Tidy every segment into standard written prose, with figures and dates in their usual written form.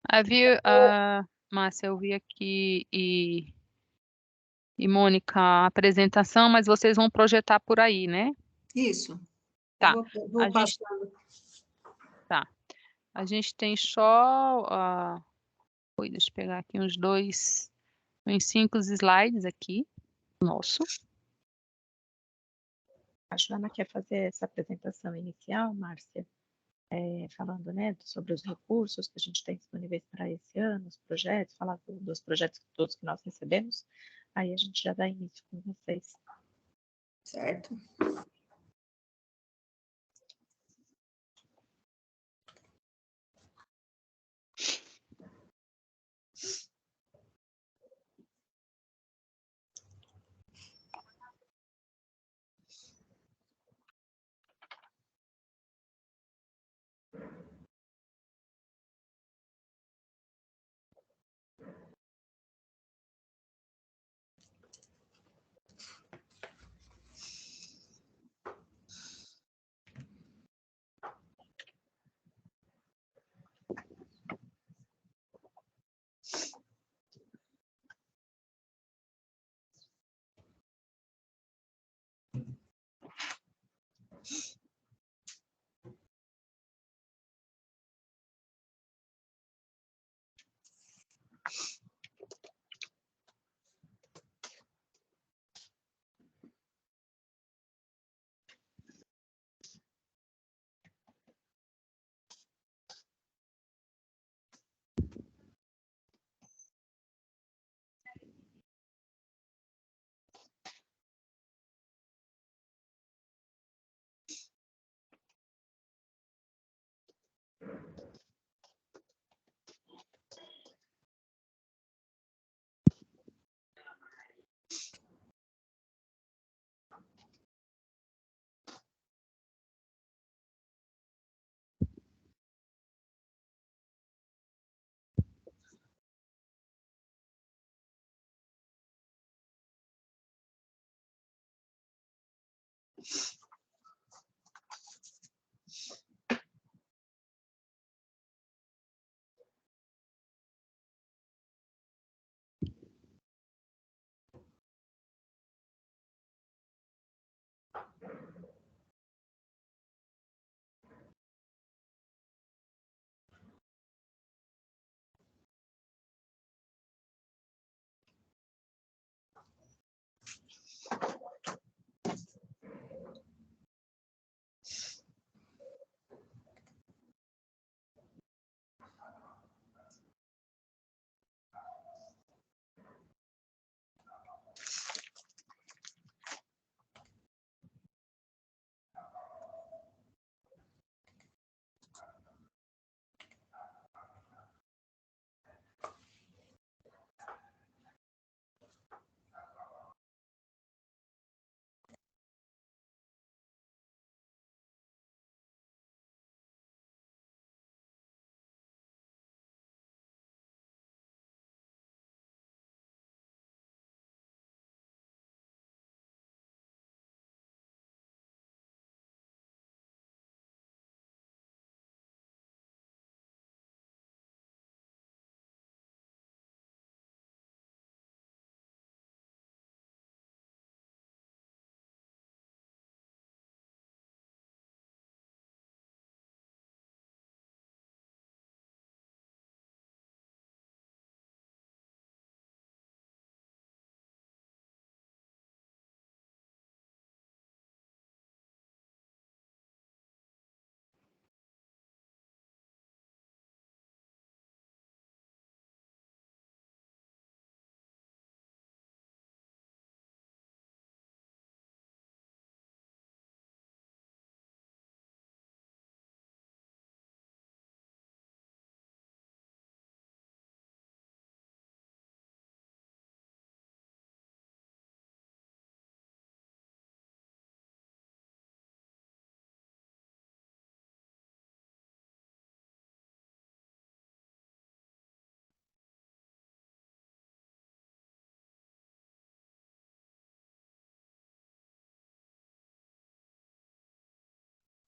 Havia, Márcia, eu vi aqui e Mônica, a apresentação, mas vocês vão projetar por aí, né? Isso. Eu Tá. A vou gente, passando. tá. A gente tem só, deixa eu pegar aqui uns 5 slides aqui, nosso. A Joana quer fazer essa apresentação inicial, Márcia, falando, né, sobre os recursos que a gente tem disponíveis para esse ano, os projetos, falar dos projetos todos que nós recebemos, aí a gente já dá início com vocês. Certo.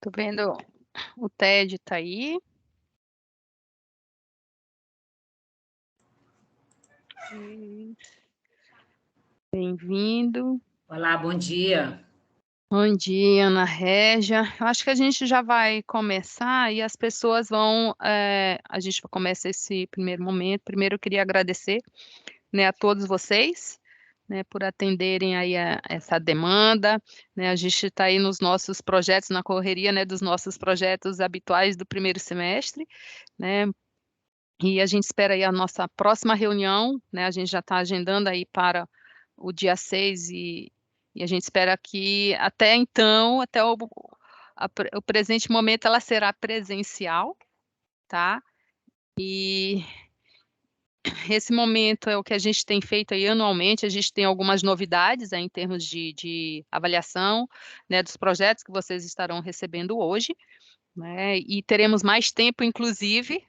Tô vendo, o TED tá aí. Bem-vindo. Olá, bom dia. Bom dia, Ana Régia. Eu acho que a gente já vai começar e as pessoas vão. A gente começa esse primeiro momento. Primeiro, eu queria agradecer, né, a todos vocês, né, por atenderem aí essa demanda, né? A gente está aí nos nossos projetos, na correria, né, dos nossos projetos habituais do primeiro semestre, né? E a gente espera aí a nossa próxima reunião, né? A gente já está agendando aí para o dia 6 e a gente espera que até então, até o presente momento, ela será presencial, tá? E esse momento é o que a gente tem feito aí anualmente, a gente tem algumas novidades aí em termos de avaliação, né, dos projetos que vocês estarão recebendo hoje, né, e teremos mais tempo, inclusive,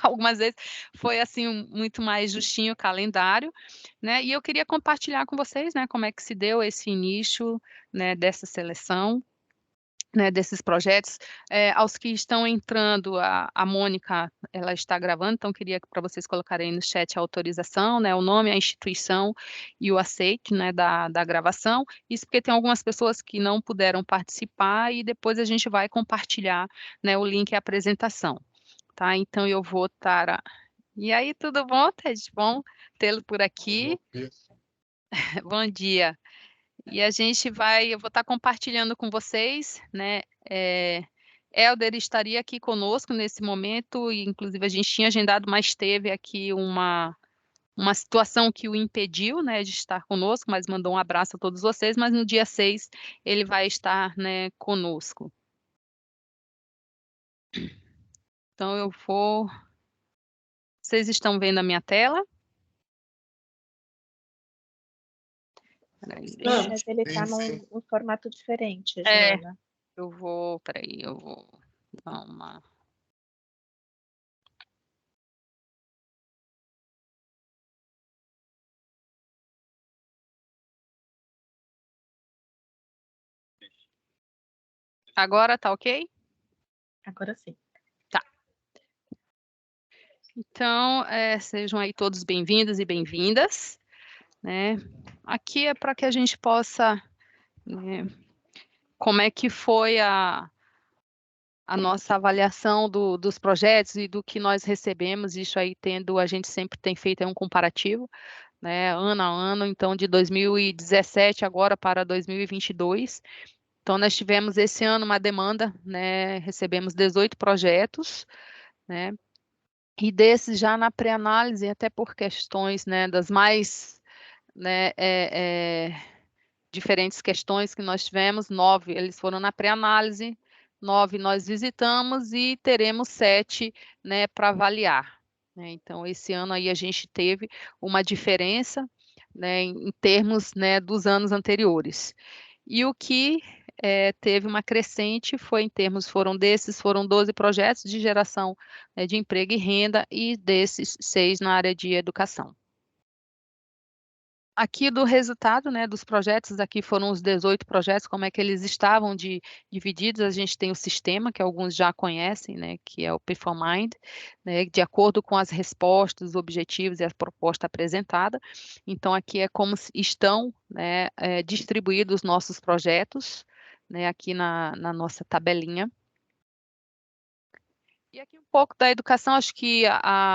algumas vezes foi assim muito mais justinho o calendário, né, e eu queria compartilhar com vocês, né, como é que se deu esse início, né, dessa seleção, né, desses projetos. Aos que estão entrando, a Mônica, ela está gravando, então queria para vocês colocarem no chat a autorização, né, o nome, a instituição e o aceite, né, da gravação. Isso porque tem algumas pessoas que não puderam participar e depois a gente vai compartilhar, né, o link e a apresentação, tá? Então eu vou estar... E aí, tudo bom, Ted? Bom tê-lo por aqui. Bom dia. E a gente eu vou estar compartilhando com vocês, né? Helder estaria aqui conosco nesse momento, e inclusive a gente tinha agendado, mas teve aqui uma situação que o impediu, né, de estar conosco, mas mandou um abraço a todos vocês, mas no dia 6 ele vai estar, né, conosco. Então eu vou... Vocês estão vendo a minha tela? Mas ele está num formato diferente, Joana. Eu vou dar uma... Agora tá ok? Agora sim. Tá. Então, sejam aí todos bem-vindos e bem-vindas, né? Aqui é para que a gente possa... né, como é que foi a nossa avaliação dos projetos e do que nós recebemos, isso aí a gente sempre tem feito um comparativo, né, ano a ano, então de 2017 agora para 2022. Então nós tivemos esse ano uma demanda, né, recebemos 18 projetos, né, e desses já na pré-análise, até por questões, né, das mais, né, diferentes questões que nós tivemos, 9 eles foram na pré-análise, 9 nós visitamos e teremos 7, né, para avaliar, né? Então, esse ano aí a gente teve uma diferença, né, em termos, né, dos anos anteriores. E o que teve uma crescente foram 12 projetos de geração, né, de emprego e renda, e desses 6 na área de educação. Aqui do resultado, né, dos projetos, aqui foram os 18 projetos, como é que eles estavam divididos. A gente tem o sistema, que alguns já conhecem, né, que é o Performind, né, de acordo com as respostas, os objetivos e a proposta apresentada. Então, aqui é como estão, né, distribuídos os nossos projetos, né, aqui na nossa tabelinha. E aqui um pouco da educação, acho que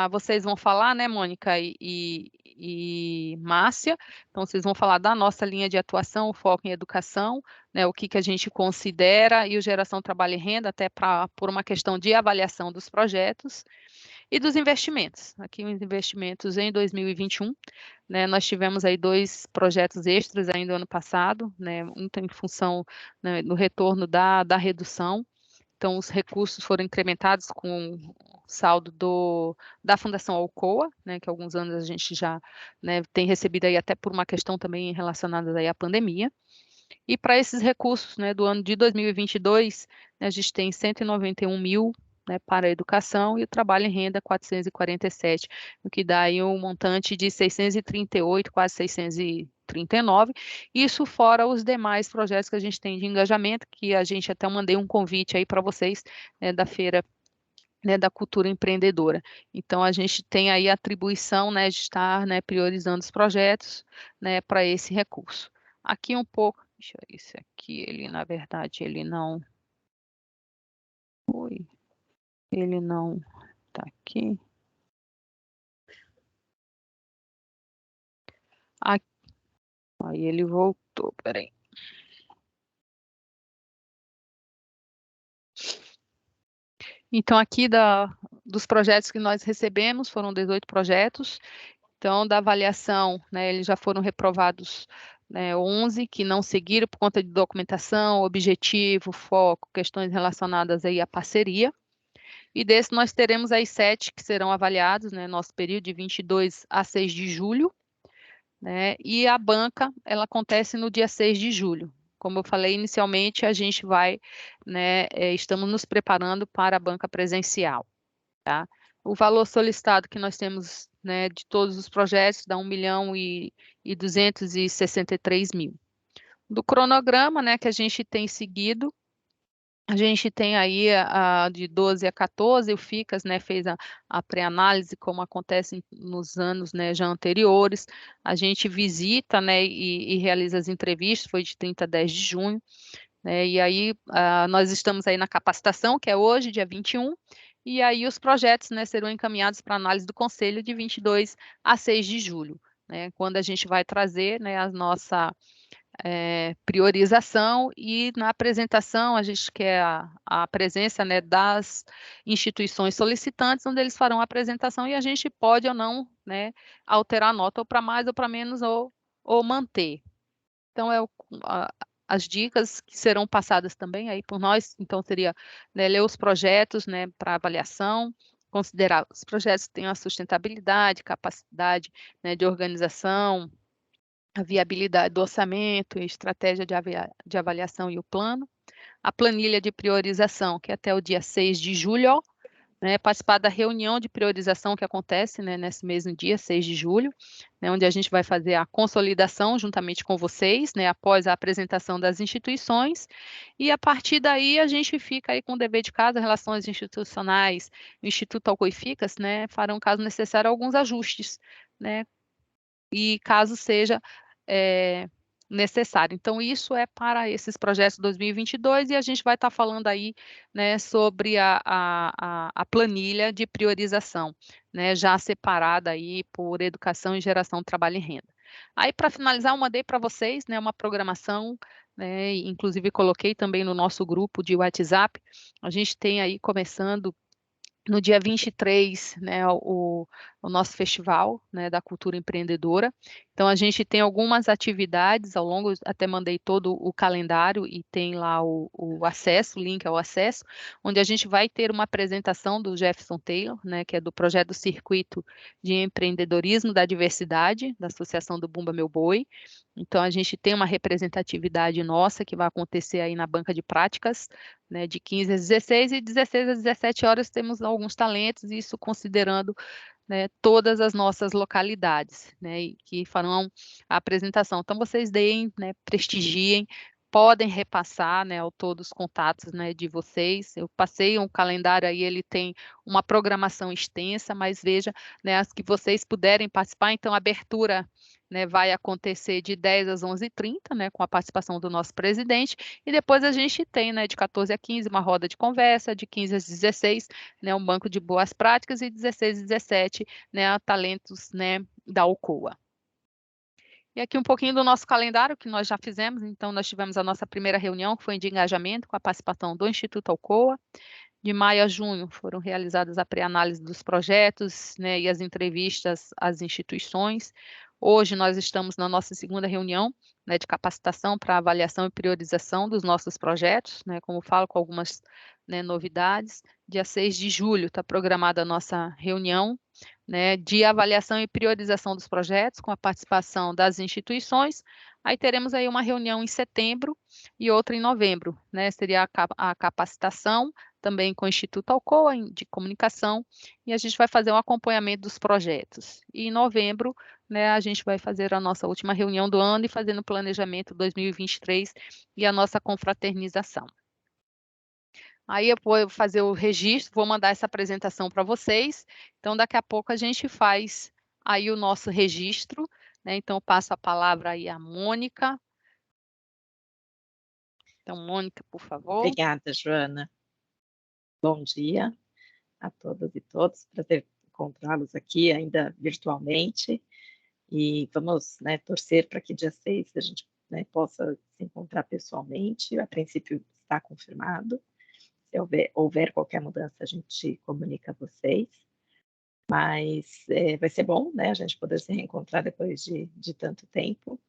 vocês vão falar, né, Mônica e Márcia, então vocês vão falar da nossa linha de atuação, o foco em educação, né, o que a gente considera, e o geração trabalho e renda, até por uma questão de avaliação dos projetos, e dos investimentos. Aqui os investimentos em 2021, né, nós tivemos aí 2 projetos extras ainda no ano passado, né, muito em função, né, do retorno da redução. Então, os recursos foram incrementados com o saldo da Fundação Alcoa, né, que há alguns anos a gente já, né, tem recebido aí até por uma questão também relacionada aí à pandemia. E para esses recursos, né, do ano de 2022, né, a gente tem 191 mil, né, para a educação, e o trabalho em renda 447, o que dá aí um montante de 638, quase 639, isso fora os demais projetos que a gente tem de engajamento, que a gente até mandei um convite aí para vocês, né, da feira né, da cultura empreendedora. Então, a gente tem aí a atribuição, né, de estar, né, priorizando os projetos, né, para esse recurso. Aqui um pouco, deixa eu ver, esse aqui, ele, na verdade, ele não... Ui, ele não está aqui. Aqui. Aí ele voltou, peraí. Então, aqui dos projetos que nós recebemos, foram 18 projetos. Então, da avaliação, né, eles já foram reprovados, né, 11 que não seguiram por conta de documentação, objetivo, foco, questões relacionadas aí à parceria. E desse nós teremos aí 7 que serão avaliados, né, nosso período de 22 a 6 de julho, né, e a banca, ela acontece no dia 6 de julho. Como eu falei inicialmente, a gente vai, né, estamos nos preparando para a banca presencial, tá? O valor solicitado que nós temos, né, de todos os projetos dá 1.263.000. Do cronograma, né, que a gente tem seguido, a gente tem aí de 12 a 14, o FICAS, né, fez a pré-análise, como acontece nos anos, né, já anteriores. A gente visita, né, e realiza as entrevistas, foi de 30 a 10 de junho. Né, e aí, nós estamos aí na capacitação, que é hoje, dia 21, e aí os projetos, né, serão encaminhados para análise do Conselho de 22 a 6 de julho, né, quando a gente vai trazer, né, a nossa priorização, e na apresentação a gente quer a presença, né, das instituições solicitantes, onde eles farão a apresentação e a gente pode ou não, né, alterar a nota ou para mais ou para menos ou manter. Então, as dicas que serão passadas também aí por nós, então seria, né, ler os projetos, né, para avaliação, considerar os projetos que tenham a sustentabilidade, capacidade, né, de organização, a viabilidade do orçamento, estratégia de avaliação e o plano, a planilha de priorização, que é até o dia 6 de julho, né, participar da reunião de priorização que acontece, né, nesse mesmo dia, 6 de julho, né, onde a gente vai fazer a consolidação juntamente com vocês, né, após a apresentação das instituições, e a partir daí a gente fica aí com o dever de casa, relações institucionais, o Instituto Alcoificas, né, farão, caso necessário, alguns ajustes, né, e caso seja necessário. Então, isso é para esses projetos 2022 e a gente vai estar falando aí, né, sobre a planilha de priorização, né, já separada aí por educação e geração de trabalho e renda. Aí, para finalizar, eu mandei para vocês, né, uma programação, né, inclusive coloquei também no nosso grupo de WhatsApp. A gente tem aí começando no dia 23, né, o nosso festival, né, da cultura empreendedora. Então, a gente tem algumas atividades ao longo, até mandei todo o calendário e tem lá o acesso, o link ao acesso, onde a gente vai ter uma apresentação do Jefferson Taylor, né, que é do projeto do Circuito de Empreendedorismo da Diversidade, da Associação do Bumba Meu Boi. Então, a gente tem uma representatividade nossa que vai acontecer aí na banca de práticas, né, de 15 às 16 e 16 às 17 horas temos alguns talentos, isso considerando, né, todas as nossas localidades, né, que farão a apresentação. Então, vocês deem, né, prestigiem, podem repassar, né, ao todos os contatos, né, de vocês. Eu passei um calendário aí, ele tem uma programação extensa, mas veja, né, as que vocês puderem participar. Então, a abertura, né, vai acontecer de 10 às 11h30, né, com a participação do nosso presidente, e depois a gente tem, né, de 14 a 15, uma roda de conversa, de 15 às 16, né, um banco de boas práticas, e 16 às 17, né, talentos, né, da Alcoa. E aqui um pouquinho do nosso calendário, que nós já fizemos. Então, nós tivemos a nossa primeira reunião, que foi de engajamento, com a participação do Instituto Alcoa. De maio a junho foram realizadas a pré-análise dos projetos, né, e as entrevistas às instituições. Hoje nós estamos na nossa segunda reunião, né, de capacitação para avaliação e priorização dos nossos projetos, né, como falo, com algumas, né, novidades. Dia 6 de julho está programada a nossa reunião, né, de avaliação e priorização dos projetos, com a participação das instituições. Aí teremos aí uma reunião em setembro e outra em novembro, né, seria a capacitação, também com o Instituto Alcoa de Comunicação, e a gente vai fazer um acompanhamento dos projetos. E em novembro, né, a gente vai fazer a nossa última reunião do ano e fazendo o planejamento 2023 e a nossa confraternização. Aí eu vou fazer o registro, vou mandar essa apresentação para vocês. Então, daqui a pouco a gente faz aí o nosso registro, né? Então, eu passo a palavra aí à Mônica. Então, Mônica, por favor. Obrigada, Joana. Bom dia a todas e todos. Prazer encontrá-los aqui, ainda virtualmente. E vamos, né, torcer para que dia 6 a gente, né, possa se encontrar pessoalmente. A princípio está confirmado. Se houver qualquer mudança, a gente comunica a vocês. Mas vai ser bom, né, a gente poder se reencontrar depois de tanto tempo.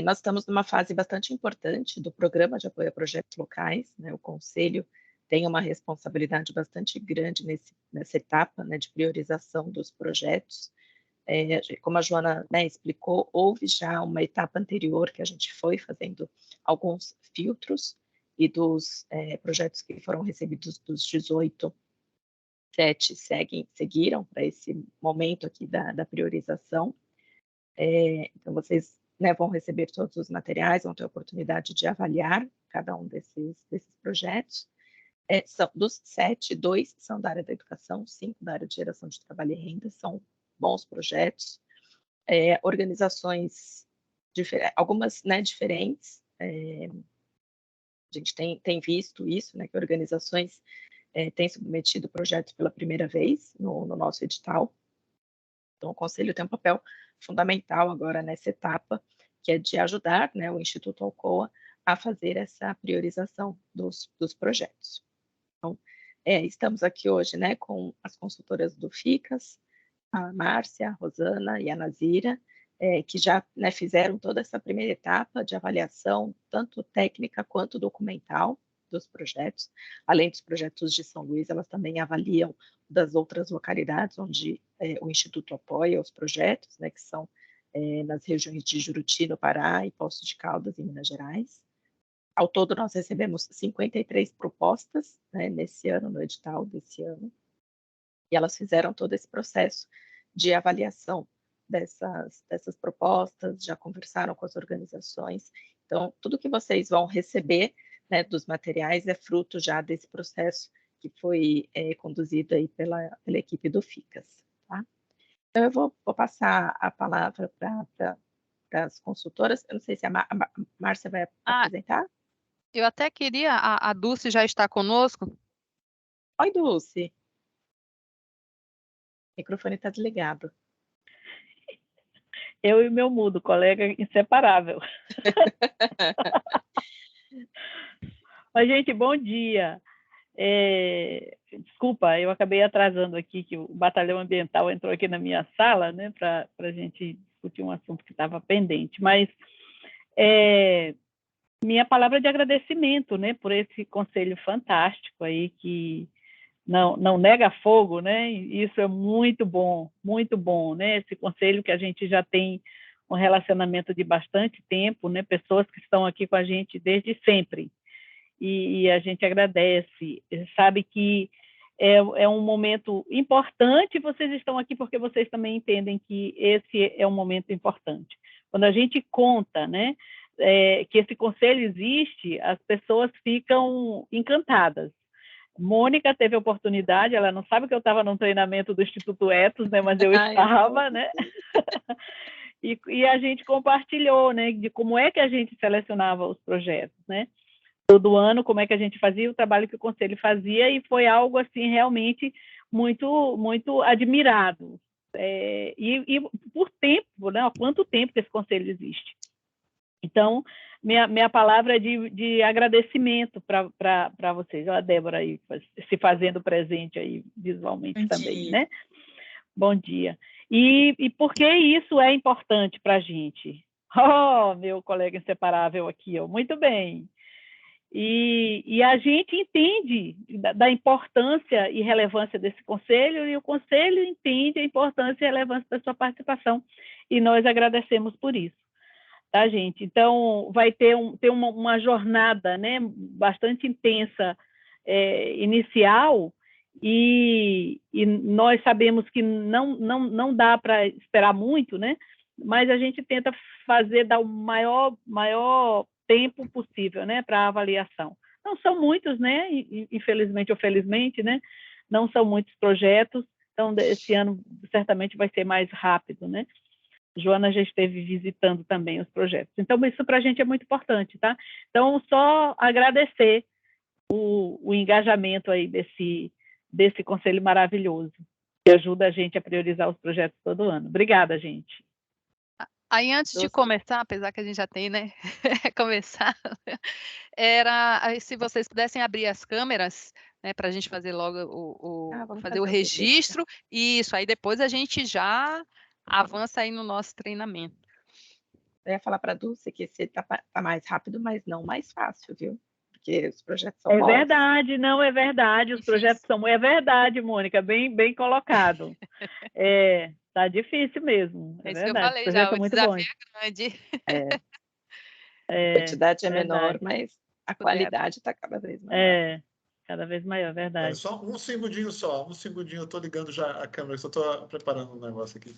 Nós estamos numa fase bastante importante do Programa de Apoio a Projetos Locais, né, o Conselho tem uma responsabilidade bastante grande nessa etapa, né, de priorização dos projetos. Como a Joana, né, explicou, houve já uma etapa anterior que a gente foi fazendo alguns filtros, e dos projetos que foram recebidos dos 18, 7 seguiram para esse momento aqui da priorização. Então, vocês, né, vão receber todos os materiais, vão ter a oportunidade de avaliar cada um desses projetos. Dos 7, 2 são da área da educação, 5 da área de geração de trabalho e renda, são bons projetos. Organizações, algumas, né, diferentes, a gente tem visto isso, né, que organizações têm submetido projetos pela primeira vez no nosso edital. Então, o Conselho tem um papel fundamental agora nessa etapa, que é de ajudar, né, o Instituto Alcoa a fazer essa priorização dos projetos. Então, estamos aqui hoje, né, com as consultoras do FICAS, a Márcia, a Rosana e a Nazira, que já, né, fizeram toda essa primeira etapa de avaliação, tanto técnica quanto documental, dos projetos. Além dos projetos de São Luís, elas também avaliam das outras localidades onde o Instituto apoia os projetos, né, que são nas regiões de Juruti, no Pará, e Poços de Caldas, em Minas Gerais. Ao todo, nós recebemos 53 propostas, né, nesse ano, no edital desse ano, e elas fizeram todo esse processo de avaliação dessas propostas, já conversaram com as organizações. Então, tudo que vocês vão receber, né, dos materiais é fruto já desse processo que foi conduzido aí pela equipe do FICAS. Tá? Então, eu vou passar a palavra para as consultoras. Eu não sei se a Márcia vai apresentar. Eu até queria, a Dulce já está conosco. Oi, Dulce. O microfone está desligado. Eu e o meu mudo, colega inseparável. Mas, gente, bom dia. Desculpa, eu acabei atrasando aqui, que o Batalhão Ambiental entrou aqui na minha sala, né, para a gente discutir um assunto que estava pendente. Mas minha palavra de agradecimento, né, por esse conselho fantástico aí, que não nega fogo, né? Isso é muito bom, né? Esse conselho que a gente já tem um relacionamento de bastante tempo, né? Pessoas que estão aqui com a gente desde sempre, e a gente agradece, sabe que é um momento importante, vocês estão aqui porque vocês também entendem que esse é um momento importante. Quando a gente conta, né, que esse conselho existe, as pessoas ficam encantadas. Mônica teve a oportunidade, ela não sabe que eu estava num treinamento do Instituto Ethos, né, mas eu estava, né? E a gente compartilhou, né, de como é que a gente selecionava os projetos, né? Todo ano, como é que a gente fazia o trabalho que o Conselho fazia, e foi algo, assim, realmente muito, muito admirado. E por tempo, né? Há quanto tempo que esse Conselho existe? Então, minha palavra é de agradecimento para vocês. Olha a Débora aí, se fazendo presente aí visualmente também, né? Bom dia. E por que isso é importante para a gente? Oh, meu colega inseparável aqui, ó. Muito bem. E a gente entende da importância e relevância desse conselho, e o conselho entende a importância e relevância da sua participação, e nós agradecemos por isso. Tá, gente? Então, vai ter uma jornada, né, bastante intensa inicial, e nós sabemos que não dá para esperar muito, né? Mas a gente tenta dar o maior tempo possível, né, para a avaliação. não são muitos, né? Infelizmente ou felizmente, né? Não são muitos projetos, então esse ano certamente vai ser mais rápido, né? Joana já esteve visitando também os projetos. Então, isso para a gente é muito importante, tá? Então, só agradecer o engajamento aí desse conselho maravilhoso, que ajuda a gente a priorizar os projetos todo ano. Obrigada, gente. Aí, antes de começar, apesar que a gente já tem, né? Começar, se vocês pudessem abrir as câmeras, né, para a gente fazer logo fazer o registro, isso, aí depois a gente já avança aí no nosso treinamento. Eu ia falar para a Dulce que esse tá mais rápido, mas não mais fácil, viu? Porque os projetos são bons. É verdade, não é verdade, os projetos são... É verdade, Mônica, bem colocado. Tá difícil mesmo, é verdade. Isso que eu falei já, o desafio é grande. A quantidade é menor, mas a qualidade está cada vez maior. Cada vez maior, verdade. Só um segundinho, eu estou ligando já a câmera, só estou preparando um negócio aqui.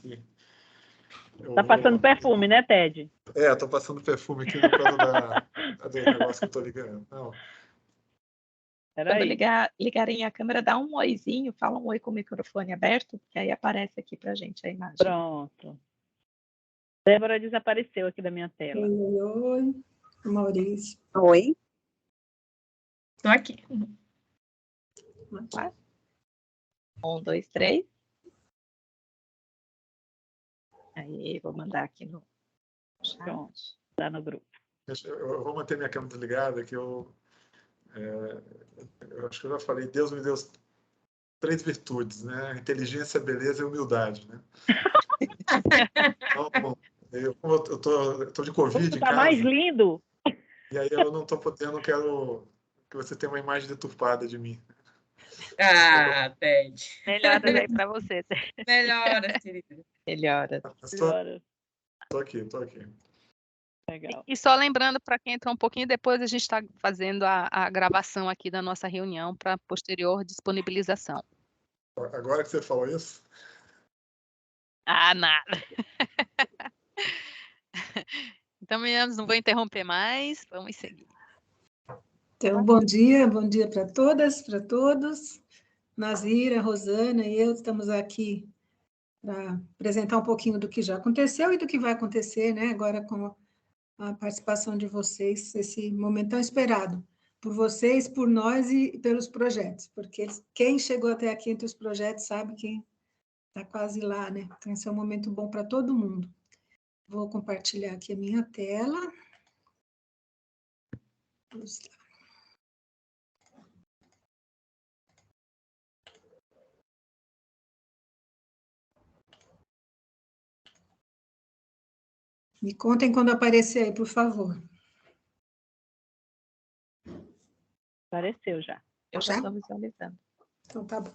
Está passando perfume, né, Ted? Estou passando perfume aqui no causa do negócio que eu estou ligando. Não. Quando ligarem a câmera, dá um oizinho, fala um oi com o microfone aberto, que aí aparece aqui para a gente a imagem. Pronto. Débora desapareceu aqui da minha tela. Oi. Maurício. Oi. Estou aqui. 1, 2, 3. Aí, vou mandar aqui no chat. Pronto, tá no grupo. Eu vou manter minha câmera desligada, que eu acho que eu já falei, Deus me deu 3 virtudes, né? Inteligência, beleza e humildade, né? Então, como eu tô de Covid em casa... mais lindo! E aí eu não estou podendo, quero que você tenha uma imagem deturpada de mim. Ted. Melhoras aí para você, Ted. Melhoras, querida. Melhoras. Estou aqui. Legal. E só lembrando, para quem entrou um pouquinho depois, a gente está fazendo a gravação aqui da nossa reunião para posterior disponibilização. Agora que você falou isso? Nada. Então, meninas, não vou interromper mais, vamos seguir. Então, bom dia para todas, para todos. Nazira, Rosana e eu estamos aqui para apresentar um pouquinho do que já aconteceu e do que vai acontecer, né, agora com a participação de vocês, esse momento tão esperado por vocês, por nós e pelos projetos, porque quem chegou até aqui entre os projetos sabe que está quase lá, né? Então, esse é um momento bom para todo mundo. Vou compartilhar aqui a minha tela. Vamos lá. Me contem quando aparecer aí, por favor. Apareceu já. Eu já estou visualizando. Então, tá bom.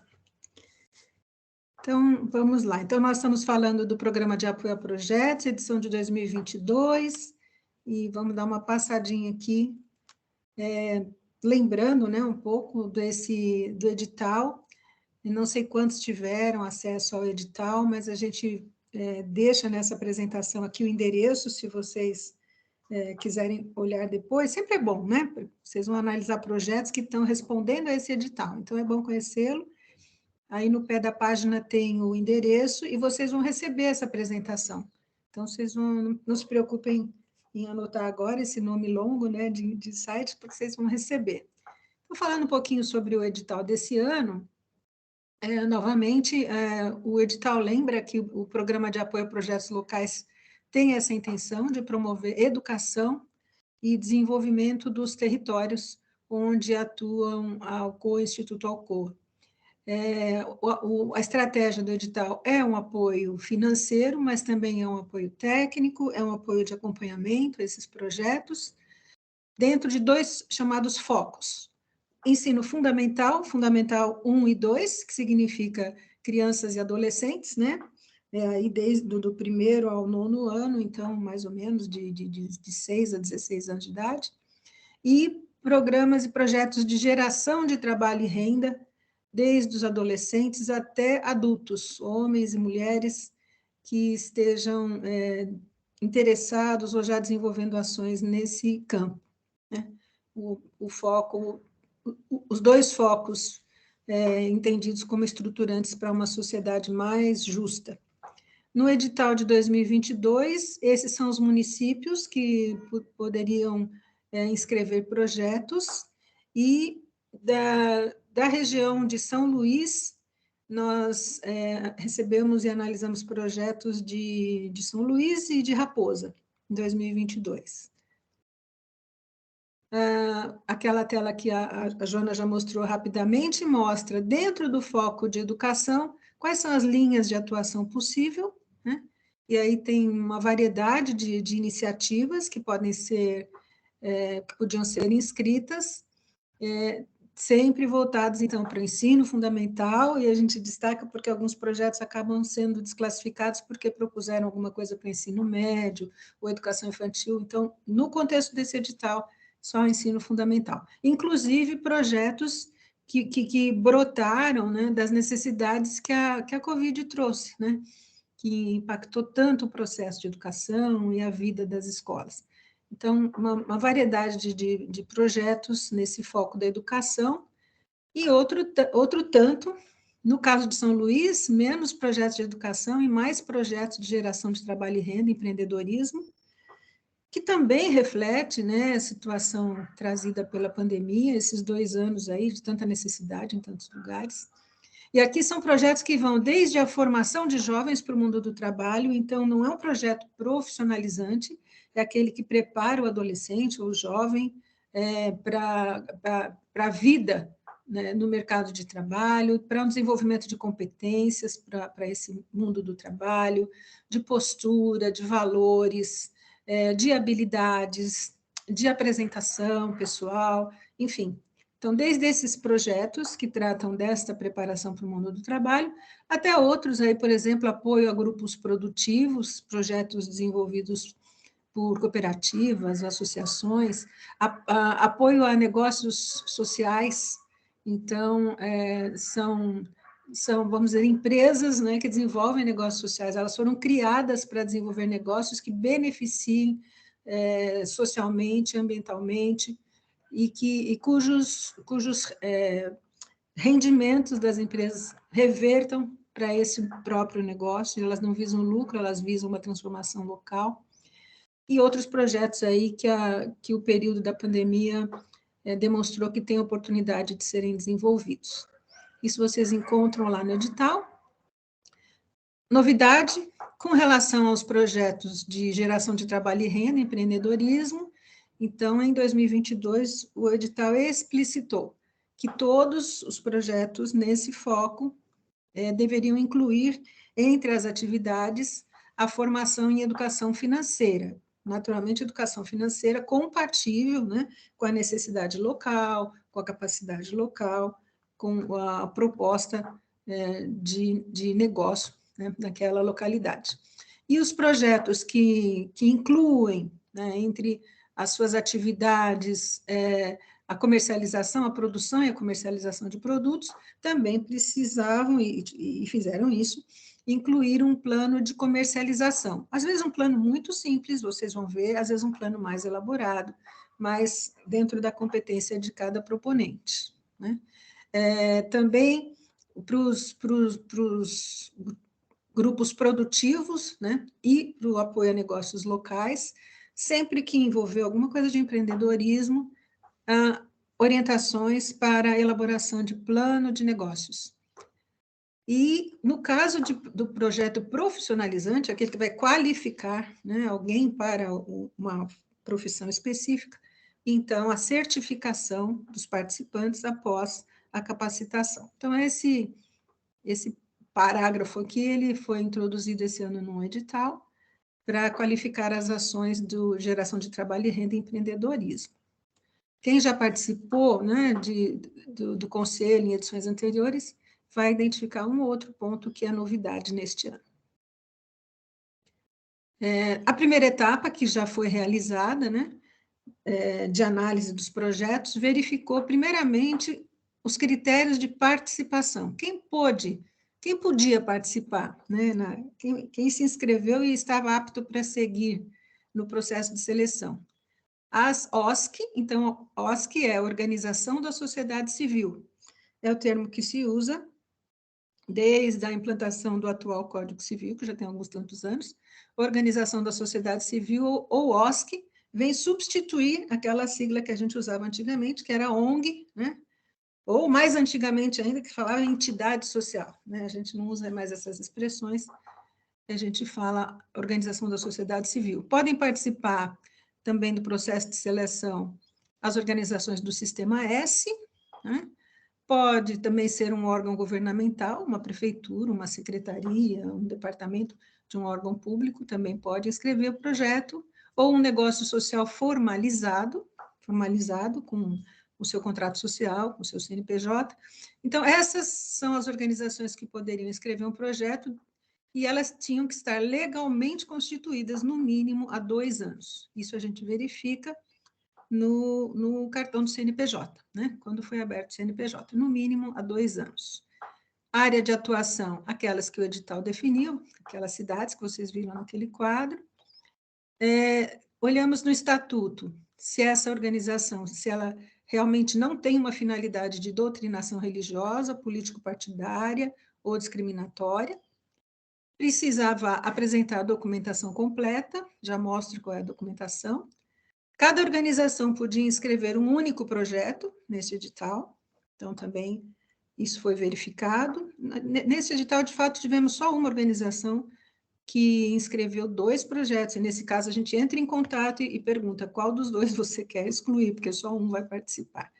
Então, vamos lá. Então, nós estamos falando do Programa de Apoio a Projetos, edição de 2022, e vamos dar uma passadinha aqui, lembrando, né, um pouco do edital. Eu não sei quantos tiveram acesso ao edital, mas a gente deixa nessa apresentação aqui o endereço, se vocês quiserem olhar depois, sempre é bom, né? Vocês vão analisar projetos que estão respondendo a esse edital, então é bom conhecê-lo. Aí no pé da página tem o endereço e vocês vão receber essa apresentação. Então, vocês não se preocupem em anotar agora esse nome longo, né, de site, porque vocês vão receber. Então, falando um pouquinho sobre o edital desse ano, novamente, o edital lembra que o Programa de Apoio a Projetos Locais tem essa intenção de promover educação e desenvolvimento dos territórios onde atuam a Alcoa e o Instituto Alcoa. A estratégia do edital é um apoio financeiro, mas também é um apoio técnico, é um apoio de acompanhamento a esses projetos, dentro de 2 chamados focos. Ensino fundamental, Fundamental 1 e 2, que significa crianças e adolescentes, né? Aí desde do 1º ao 9º ano, então, mais ou menos, de 6 a 16 anos de idade. E programas e projetos de geração de trabalho e renda, desde os adolescentes até adultos, homens e mulheres que estejam interessados ou já desenvolvendo ações nesse campo, né? o foco, os dois focos entendidos como estruturantes para uma sociedade mais justa. No edital de 2022, esses são os municípios que poderiam inscrever projetos, e da região de São Luís, nós recebemos e analisamos projetos de São Luís e de Raposa, em 2022. Aquela tela que a Joana já mostrou rapidamente mostra, dentro do foco de educação, quais são as linhas de atuação possível, né? E aí tem uma variedade de iniciativas que podem ser, que podiam ser inscritas, sempre voltados, então, para o ensino fundamental, e a gente destaca porque alguns projetos acabam sendo desclassificados porque propuseram alguma coisa para o ensino médio ou educação infantil. Então, no contexto desse edital, só o ensino fundamental. Inclusive, projetos que brotaram, né, das necessidades que a Covid trouxe, né, que impactou tanto o processo de educação e a vida das escolas. Então, uma variedade de projetos nesse foco da educação, e outro tanto, no caso de São Luís, menos projetos de educação e mais projetos de geração de trabalho e renda, empreendedorismo, que também reflete, né, a situação trazida pela pandemia, esses 2 anos aí de tanta necessidade em tantos lugares. E aqui são projetos que vão desde a formação de jovens para o mundo do trabalho, então não é um projeto profissionalizante, é aquele que prepara o adolescente ou o jovem para a vida, né, no mercado de trabalho, para um desenvolvimento de competências para esse mundo do trabalho, de postura, de valores, de habilidades, de apresentação pessoal, enfim. Então, desde esses projetos que tratam desta preparação para o mundo do trabalho, até outros aí, por exemplo, apoio a grupos produtivos, projetos desenvolvidos por cooperativas, associações, apoio a negócios sociais. Então, são, vamos dizer, empresas, né, que desenvolvem negócios sociais. Elas foram criadas para desenvolver negócios que beneficiem socialmente, ambientalmente, e cujos rendimentos das empresas revertam para esse próprio negócio. Elas não visam lucro, elas visam uma transformação local. E outros projetos aí que o período da pandemia demonstrou que tem oportunidade de serem desenvolvidos. Isso vocês encontram lá no edital. Novidade, com relação aos projetos de geração de trabalho e renda, empreendedorismo, então, em 2022, o edital explicitou que todos os projetos nesse foco deveriam incluir, entre as atividades, a formação em educação financeira. Naturalmente, educação financeira compatível, né, com a necessidade local, com a capacidade local, com a proposta de negócio, né, naquela localidade. E os projetos que incluem, né, entre as suas atividades, a comercialização, a produção e a comercialização de produtos, também precisavam, e fizeram isso, incluir um plano de comercialização. Às vezes um plano muito simples, vocês vão ver, às vezes um plano mais elaborado, mas dentro da competência de cada proponente, né? Também para os grupos produtivos, né, e para o apoio a negócios locais, sempre que envolver alguma coisa de empreendedorismo, orientações para a elaboração de plano de negócios. E, no caso do projeto profissionalizante, aquele que vai qualificar, né, alguém para uma profissão específica, então, a certificação dos participantes após a capacitação. Então, esse parágrafo aqui, ele foi introduzido esse ano num edital para qualificar as ações de geração de trabalho e renda e empreendedorismo. Quem já participou, né, do conselho em edições anteriores vai identificar um ou outro ponto que é novidade neste ano. A primeira etapa, que já foi realizada, né, de análise dos projetos, verificou, primeiramente, os critérios de participação. Quem podia participar, né, quem se inscreveu e estava apto para seguir no processo de seleção. As OSC, então, OSC é Organização da Sociedade Civil, é o termo que se usa desde a implantação do atual Código Civil, que já tem alguns tantos anos. Organização da Sociedade Civil, ou OSC, vem substituir aquela sigla que a gente usava antigamente, que era ONG, né? Ou mais antigamente ainda, que falava entidade social, né? A gente não usa mais essas expressões, a gente fala Organização da Sociedade Civil. Podem participar também do processo de seleção as organizações do Sistema S, né? Pode também ser um órgão governamental, uma prefeitura, uma secretaria, um departamento de um órgão público, também pode inscrever o projeto, ou um negócio social formalizado com o seu contrato social, com o seu CNPJ. Então, essas são as organizações que poderiam escrever um projeto, e elas tinham que estar legalmente constituídas, no mínimo, há 2 anos. Isso a gente verifica no cartão do CNPJ, né? Quando foi aberto o CNPJ, no mínimo há 2 anos. Área de atuação, aquelas que o edital definiu, aquelas cidades que vocês viram naquele quadro. Olhamos no estatuto, se essa organização, se ela realmente não tem uma finalidade de doutrinação religiosa, político-partidária ou discriminatória. Precisava apresentar a documentação completa, já mostro qual é a documentação. Cada organização podia inscrever um único projeto nesse edital, então também isso foi verificado. Nesse edital, de fato, tivemos só uma organização que inscreveu 2 projetos, e nesse caso a gente entra em contato e pergunta qual dos 2 você quer excluir, porque só um vai participar.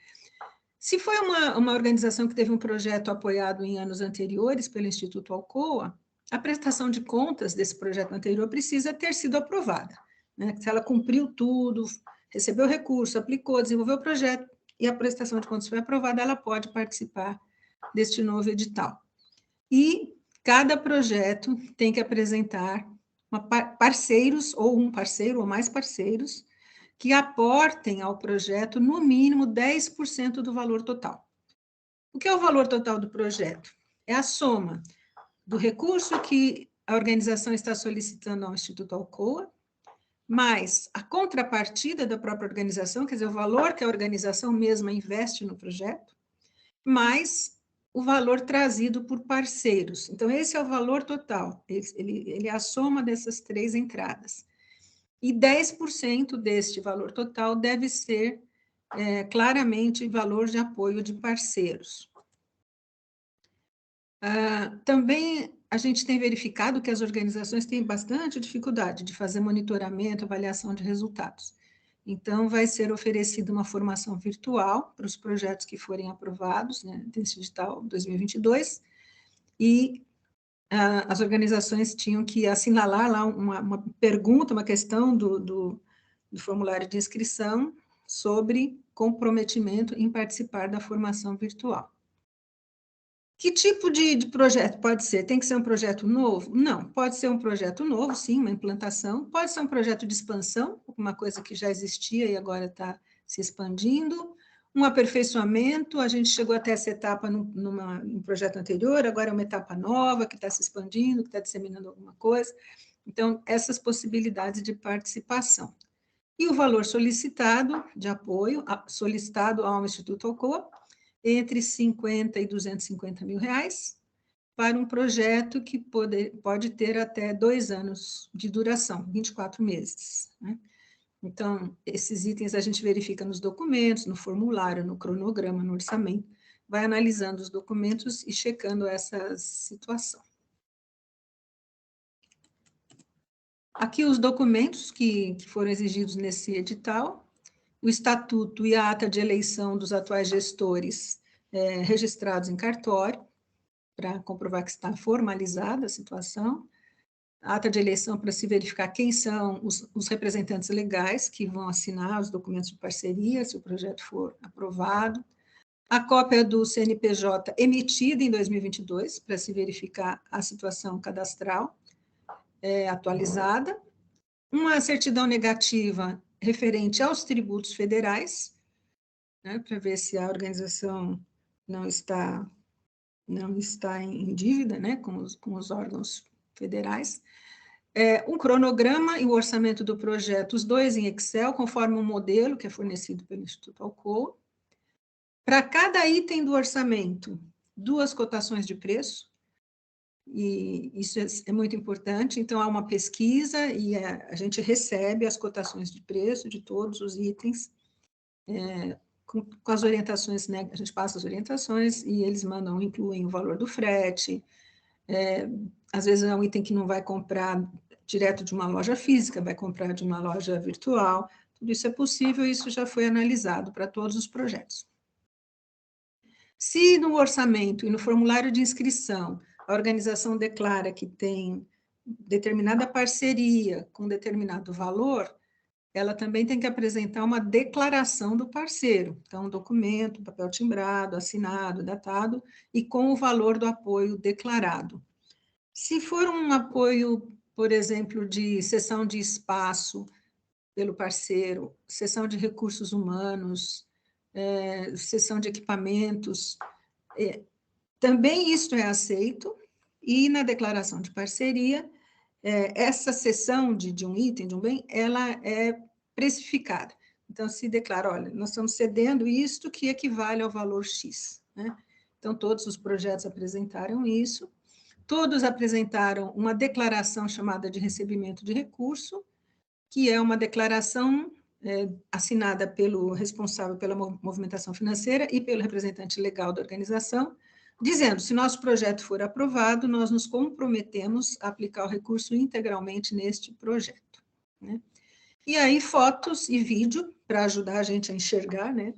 Se foi uma organização que teve um projeto apoiado em anos anteriores pelo Instituto Alcoa, a prestação de contas desse projeto anterior precisa ter sido aprovada, né? Se ela cumpriu tudo, recebeu recurso, aplicou, desenvolveu o projeto e a prestação de contas foi aprovada, ela pode participar deste novo edital. E cada projeto tem que apresentar parceiros, ou um parceiro, ou mais parceiros, que aportem ao projeto, no mínimo, 10% do valor total. O que é o valor total do projeto? É a soma do recurso que a organização está solicitando ao Instituto Alcoa, mais a contrapartida da própria organização, quer dizer, o valor que a organização mesma investe no projeto, mais o valor trazido por parceiros. Então, esse é o valor total, ele é a soma dessas 3 entradas. E 10% deste valor total deve ser claramente valor de apoio de parceiros. Também a gente tem verificado que as organizações têm bastante dificuldade de fazer monitoramento, avaliação de resultados. Então, vai ser oferecida uma formação virtual para os projetos que forem aprovados, né, desse edital 2022, e as organizações tinham que assinalar lá uma pergunta, uma questão do formulário de inscrição sobre comprometimento em participar da formação virtual. Que tipo de projeto pode ser? Tem que ser um projeto novo? Não, pode ser um projeto novo, sim, uma implantação. Pode ser um projeto de expansão, uma coisa que já existia e agora está se expandindo. Um aperfeiçoamento, a gente chegou até essa etapa num projeto anterior, agora é uma etapa nova, que está se expandindo, que está disseminando alguma coisa. Então, essas possibilidades de participação. E o valor solicitado de apoio, solicitado ao Instituto Alcoa, entre 50 e 250 mil reais, para um projeto que pode ter até 2 anos de duração, 24 meses. Né? Então, esses itens a gente verifica nos documentos, no formulário, no cronograma, no orçamento, vai analisando os documentos e checando essa situação. Aqui os documentos que foram exigidos nesse edital, o estatuto e a ata de eleição dos atuais gestores registrados em cartório, para comprovar que está formalizada a situação, a ata de eleição para se verificar quem são os representantes legais que vão assinar os documentos de parceria, se o projeto for aprovado, a cópia do CNPJ emitida em 2022, para se verificar a situação cadastral atualizada, uma certidão negativa referente aos tributos federais, né, para ver se a organização não está em dívida, né, com os órgãos federais, um cronograma e o orçamento do projeto, os dois em Excel, conforme um modelo que é fornecido pelo Instituto Alcoa. Para cada item do orçamento, 2 cotações de preço, e isso é muito importante. Então, há uma pesquisa e a gente recebe as cotações de preço de todos os itens, com as orientações, né? A gente passa as orientações e eles incluem o valor do frete. Às vezes é um item que não vai comprar direto de uma loja física, vai comprar de uma loja virtual. Tudo isso é possível e isso já foi analisado para todos os projetos. Se no orçamento e no formulário de inscrição a organização declara que tem determinada parceria com determinado valor, ela também tem que apresentar uma declaração do parceiro. Então, um documento, papel timbrado, assinado, datado, e com o valor do apoio declarado. Se for um apoio, por exemplo, de cessão de espaço pelo parceiro, cessão de recursos humanos, cessão de equipamentos, também isto é aceito, e na declaração de parceria, essa cessão de um item, de um bem, ela é precificada. Então, se declara, olha, nós estamos cedendo isto que equivale ao valor X, né? Então, todos os projetos apresentaram isso, todos apresentaram uma declaração chamada de recebimento de recurso, que é uma declaração assinada pelo responsável pela movimentação financeira e pelo representante legal da organização, dizendo, se nosso projeto for aprovado, nós nos comprometemos a aplicar o recurso integralmente neste projeto, né? E aí, fotos e vídeo, para ajudar a gente a enxergar, né?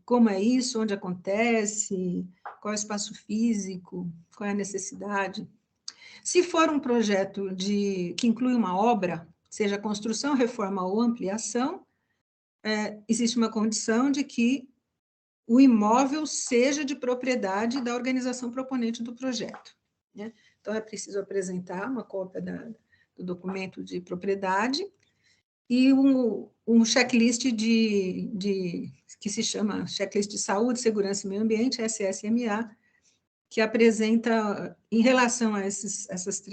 Como é isso, onde acontece, qual é o espaço físico, qual é a necessidade. Se for um projeto que inclui uma obra, seja construção, reforma ou ampliação, existe uma condição de que o imóvel seja de propriedade da organização proponente do projeto, né? Então, é preciso apresentar uma cópia do documento de propriedade e um checklist que se chama checklist de saúde, segurança e meio ambiente, SSMA, que apresenta, em relação a esses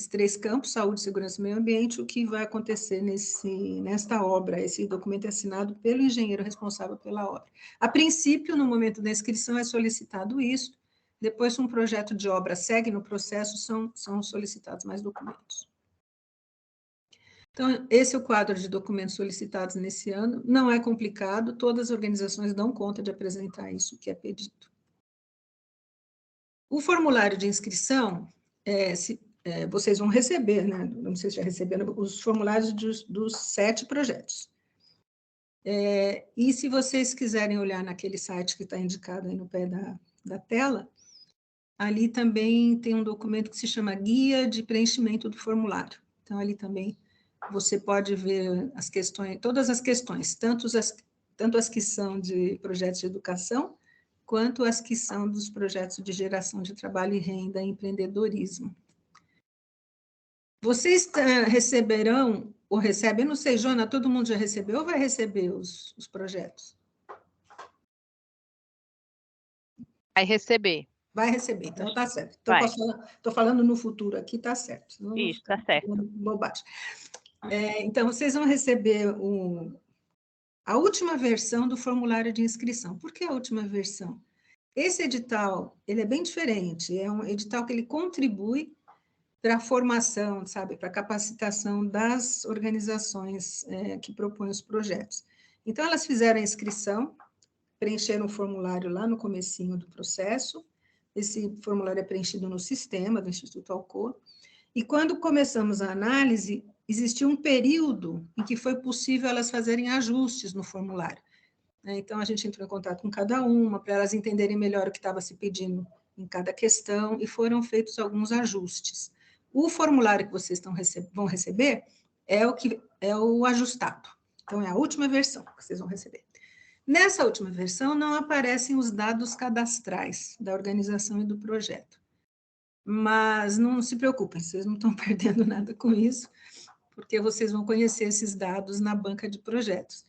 três campos, saúde, segurança e meio ambiente, o que vai acontecer nesta obra. Esse documento é assinado pelo engenheiro responsável pela obra. A princípio, no momento da inscrição, é solicitado isso, depois, se um projeto de obra segue no processo, são solicitados mais documentos. Então, esse é o quadro de documentos solicitados nesse ano. Não é complicado, todas as organizações dão conta de apresentar isso que é pedido. O formulário de inscrição, vocês vão receber, né? Não sei se já receberam os formulários dos 7 projetos. E se vocês quiserem olhar naquele site que está indicado aí no pé da tela, ali também tem um documento que se chama Guia de Preenchimento do Formulário. Então, ali também você pode ver as questões, todas as questões, tanto as que são de projetos de educação, quanto as que são dos projetos de geração de trabalho e renda e empreendedorismo. Vocês receberão, ou recebem, não sei, Jona, todo mundo já recebeu ou vai receber os projetos? Vai receber. Vai receber, então tá certo. Estou falando no futuro aqui, tá certo. Isso, tá certo. Bobagem. Então, vocês vão receber a última versão do formulário de inscrição. Por que a última versão? Esse edital, ele é bem diferente, é um edital que ele contribui para a formação, sabe, para a capacitação das organizações que propõem os projetos. Então, elas fizeram a inscrição, preencheram o formulário lá no comecinho do processo, esse formulário é preenchido no sistema do Instituto Alcoa, e quando começamos a análise, existiu um período em que foi possível elas fazerem ajustes no formulário. Então, a gente entrou em contato com cada uma, para elas entenderem melhor o que estava se pedindo em cada questão, e foram feitos alguns ajustes. O formulário que vocês vão receber é o ajustado. Então, é a última versão que vocês vão receber. Nessa última versão, não aparecem os dados cadastrais da organização e do projeto. Mas não se preocupem, vocês não estão perdendo nada com isso, porque vocês vão conhecer esses dados na banca de projetos.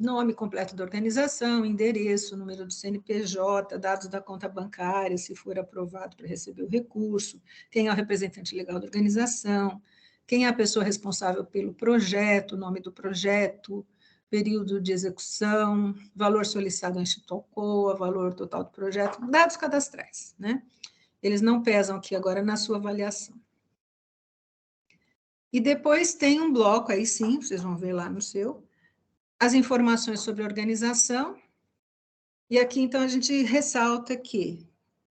nome completo da organização, endereço, número do CNPJ, dados da conta bancária, se for aprovado para receber o recurso, quem é o representante legal da organização, quem é a pessoa responsável pelo projeto, nome do projeto, período de execução, valor solicitado ao Instituto Alcoa, valor total do projeto, dados cadastrais, né? Eles não pesam aqui agora na sua avaliação. E depois tem um bloco, aí sim, vocês vão ver lá no seu, as informações sobre a organização, e aqui, então, a gente ressalta que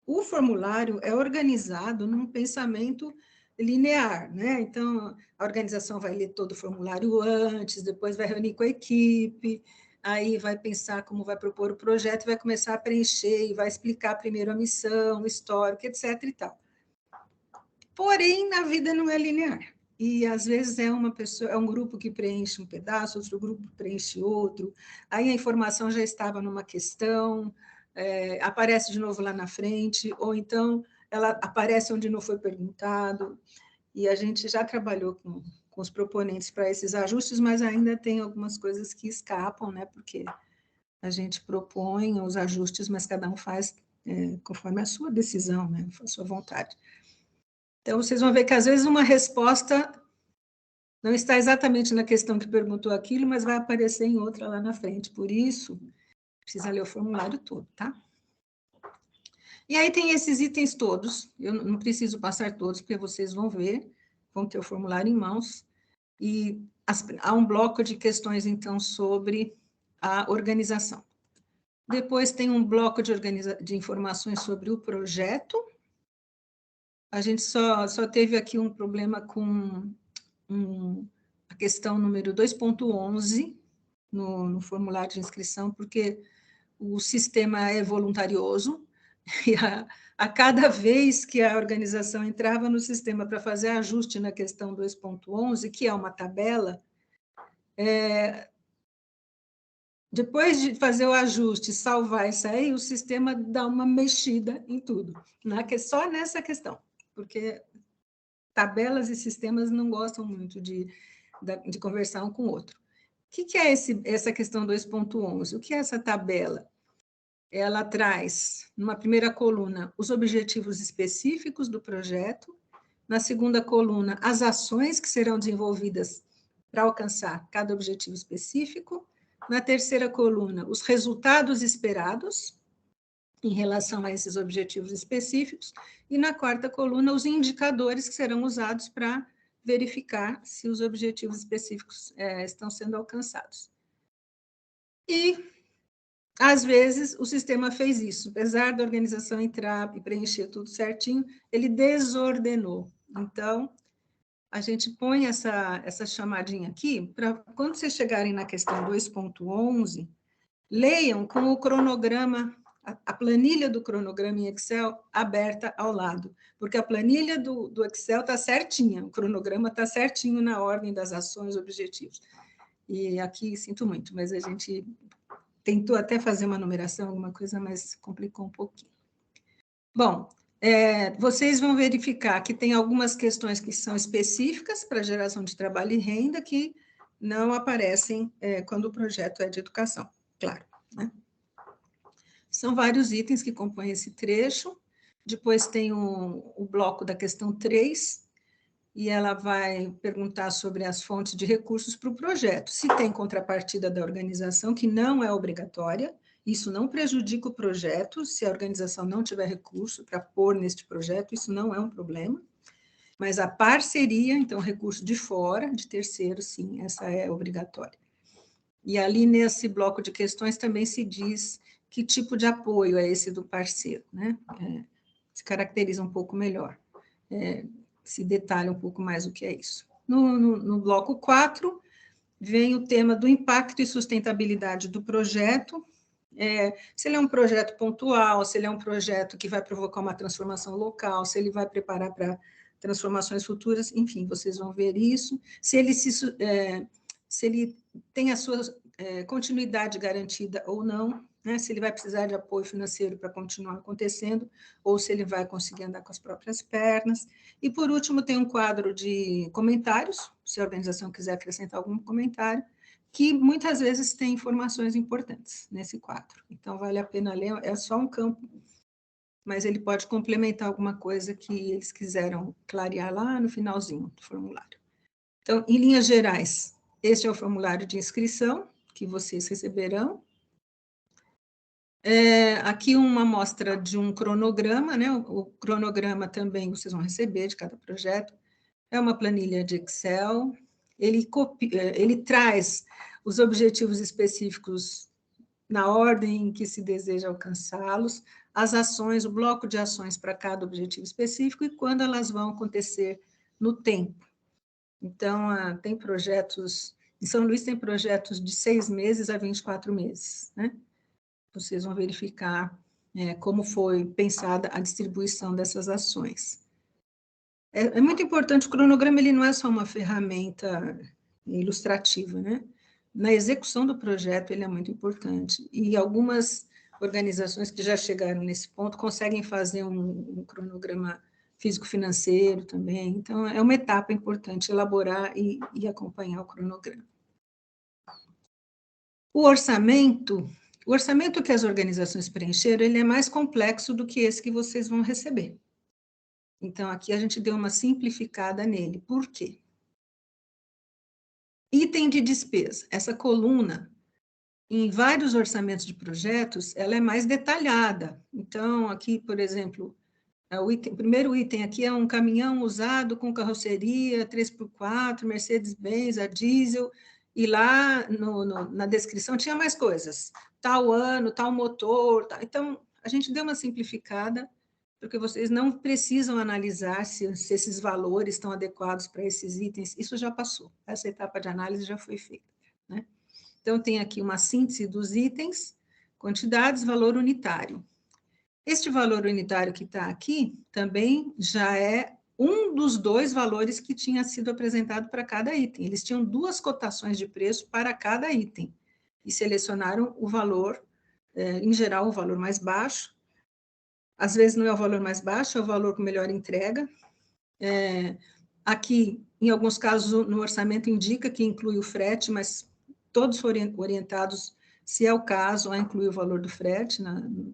o formulário é organizado num pensamento linear, né? Então, a organização vai ler todo o formulário antes, depois vai reunir com a equipe, aí vai pensar como vai propor o projeto, vai começar a preencher e vai explicar primeiro a missão, o histórico, etc. e tal. Porém, na vida não é linear. E, às vezes, é um grupo que preenche um pedaço, outro grupo preenche outro, aí a informação já estava numa questão, aparece de novo lá na frente, ou então ela aparece onde não foi perguntado, e a gente já trabalhou com os proponentes para esses ajustes, mas ainda tem algumas coisas que escapam, né, porque a gente propõe os ajustes, mas cada um faz conforme a sua decisão, né, a sua vontade. Então, vocês vão ver que, às vezes, uma resposta não está exatamente na questão que perguntou aquilo, mas vai aparecer em outra lá na frente. Por isso, precisa ler o formulário todo, tá? E aí tem esses itens todos. Eu não preciso passar todos, porque vocês vão ver, vão ter o formulário em mãos. E há um bloco de questões, então, sobre a organização. Depois tem um bloco de informações sobre o projeto. A gente só teve aqui um problema com a questão número 2.11 no formulário de inscrição, porque o sistema é voluntarioso, e a cada vez que a organização entrava no sistema para fazer ajuste na questão 2.11, que é uma tabela, depois de fazer o ajuste, salvar e sair, o sistema dá uma mexida em tudo, só nessa questão, porque tabelas e sistemas não gostam muito de conversar um com o outro. O que é essa questão 2.11? O que é essa tabela? Ela traz, numa primeira coluna, os objetivos específicos do projeto, na segunda coluna, as ações que serão desenvolvidas para alcançar cada objetivo específico, na terceira coluna, os resultados esperados em relação a esses objetivos específicos, e na quarta coluna, os indicadores que serão usados para verificar se os objetivos específicos estão sendo alcançados. E, às vezes, o sistema fez isso. Apesar da organização entrar e preencher tudo certinho, ele desordenou. Então, a gente põe essa chamadinha aqui, para quando vocês chegarem na questão 2.11, leiam com o cronograma, a planilha do cronograma em Excel aberta ao lado, porque a planilha do Excel está certinha, o cronograma está certinho na ordem das ações, objetivos. E aqui, sinto muito, mas a gente tentou até fazer uma numeração, alguma coisa, mas complicou um pouquinho. Bom, vocês vão verificar que tem algumas questões que são específicas para geração de trabalho e renda que não aparecem quando o projeto é de educação, claro, né? São vários itens que compõem esse trecho. Depois tem o bloco da questão 3, e ela vai perguntar sobre as fontes de recursos para o projeto. Se tem contrapartida da organização, que não é obrigatória, isso não prejudica o projeto, se a organização não tiver recurso para pôr neste projeto, isso não é um problema. Mas a parceria, então, recurso de fora, de terceiro, sim, essa é obrigatória. E ali, nesse bloco de questões, também se diz que tipo de apoio é esse do parceiro, né? Se caracteriza um pouco melhor, se detalha um pouco mais o que é isso. No bloco 4, vem o tema do impacto e sustentabilidade do projeto, se ele é um projeto pontual, se ele é um projeto que vai provocar uma transformação local, se ele vai preparar para transformações futuras, enfim, vocês vão ver isso. Se ele tem a sua continuidade garantida ou não, né? Se ele vai precisar de apoio financeiro para continuar acontecendo, ou se ele vai conseguir andar com as próprias pernas. E, por último, tem um quadro de comentários, se a organização quiser acrescentar algum comentário, que muitas vezes tem informações importantes nesse quadro. Então, vale a pena ler, é só um campo, mas ele pode complementar alguma coisa que eles quiseram clarear lá no finalzinho do formulário. Então, em linhas gerais, este é o formulário de inscrição que vocês receberão. Aqui uma amostra de um cronograma, né? O cronograma também vocês vão receber de cada projeto. É uma planilha de Excel. Ele traz os objetivos específicos na ordem em que se deseja alcançá-los, as ações, o bloco de ações para cada objetivo específico e quando elas vão acontecer no tempo. Então, tem projetos, em São Luís tem projetos de 6 meses a 24 meses, né? Vocês vão verificar como foi pensada a distribuição dessas ações. É muito importante, o cronograma ele não é só uma ferramenta ilustrativa, né? Na execução do projeto ele é muito importante, e algumas organizações que já chegaram nesse ponto conseguem fazer um cronograma físico-financeiro também, então é uma etapa importante elaborar e acompanhar o cronograma. O orçamento que as organizações preencheram, ele é mais complexo do que esse que vocês vão receber. Então, aqui a gente deu uma simplificada nele. Por quê? Item de despesa. Essa coluna, em vários orçamentos de projetos, ela é mais detalhada. Então, aqui, por exemplo, o primeiro item aqui é um caminhão usado com carroceria 3x4, Mercedes-Benz, a diesel, e lá na descrição tinha mais coisas. Tal ano, tal motor. Tal. Então, a gente deu uma simplificada, porque vocês não precisam analisar se esses valores estão adequados para esses itens, isso já passou, essa etapa de análise já foi feita, né? Então, tem aqui uma síntese dos itens, quantidades, valor unitário. Este valor unitário que está aqui também já é um dos 2 valores que tinha sido apresentado para cada item. Eles tinham 2 cotações de preço para cada item, e selecionaram o valor, em geral, o valor mais baixo. Às vezes não é o valor mais baixo, é o valor com melhor entrega. Aqui, em alguns casos, no orçamento indica que inclui o frete, mas todos foram orientados, se é o caso, a incluir o valor do frete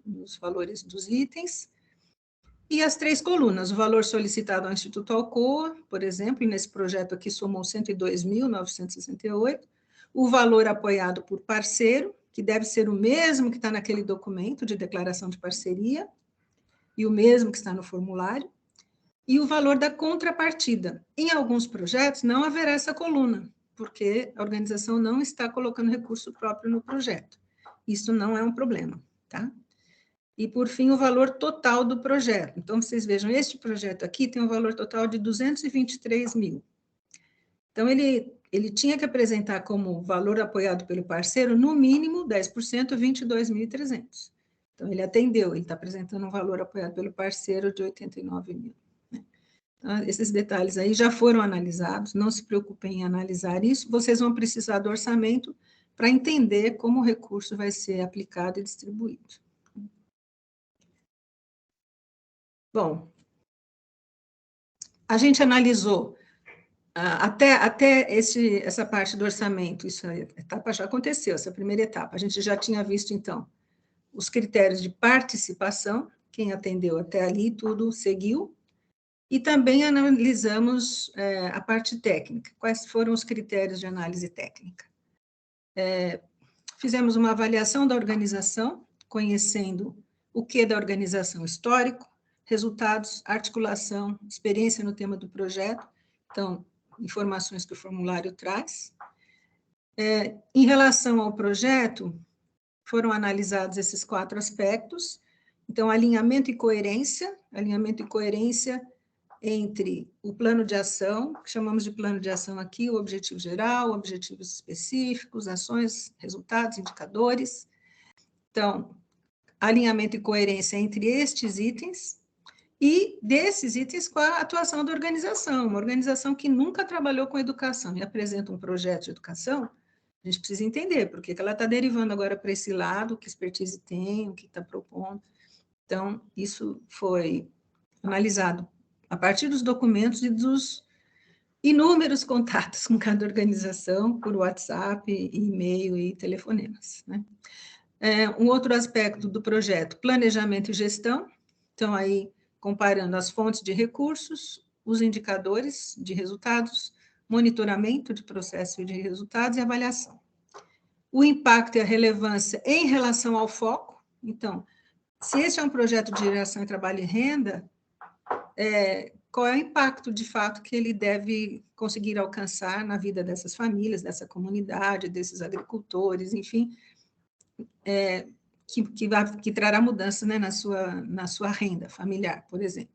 nos valores dos itens. E as 3 colunas, o valor solicitado ao Instituto Alcoa, por exemplo, nesse projeto aqui somou 102.968, o valor apoiado por parceiro, que deve ser o mesmo que está naquele documento de declaração de parceria, e o mesmo que está no formulário, e o valor da contrapartida. Em alguns projetos não haverá essa coluna, porque a organização não está colocando recurso próprio no projeto. Isso não é um problema, tá? E, por fim, o valor total do projeto. Então, vocês vejam, este projeto aqui tem um valor total de 223 mil. Então, ele tinha que apresentar como valor apoiado pelo parceiro, no mínimo 10%, 22.300. Então, ele atendeu, ele está apresentando um valor apoiado pelo parceiro de 89 mil. Né? Então, esses detalhes aí já foram analisados, não se preocupem em analisar isso, vocês vão precisar do orçamento para entender como o recurso vai ser aplicado e distribuído. Bom, a gente analisou até essa parte do orçamento, isso a etapa já aconteceu, essa primeira etapa, a gente já tinha visto, então, os critérios de participação, quem atendeu até ali, tudo seguiu, e também analisamos a parte técnica, quais foram os critérios de análise técnica. Fizemos uma avaliação da organização, conhecendo o que da organização: histórico, resultados, articulação, experiência no tema do projeto, então, informações que o formulário traz. Em relação ao projeto, foram analisados esses 4 aspectos, então, alinhamento e coerência entre o plano de ação, que chamamos de plano de ação aqui, o objetivo geral, objetivos específicos, ações, resultados, indicadores. Então, alinhamento e coerência entre estes itens, e desses itens com a atuação da organização. Uma organização que nunca trabalhou com educação e apresenta um projeto de educação, a gente precisa entender por que ela está derivando agora para esse lado, que expertise tem, o que está propondo. Então, isso foi analisado a partir dos documentos e Inúmeros contatos com cada organização, por WhatsApp, e-mail e telefonemas, né? Um outro aspecto do projeto, planejamento e gestão. Então, aí, comparando as fontes de recursos, os indicadores de resultados, monitoramento de processo de resultados e avaliação. O impacto e a relevância em relação ao foco. Então, se esse é um projeto de geração de trabalho e renda, qual é o impacto, de fato, que ele deve conseguir alcançar na vida dessas famílias, dessa comunidade, desses agricultores, enfim, que trará mudança, né, na sua renda familiar, por exemplo.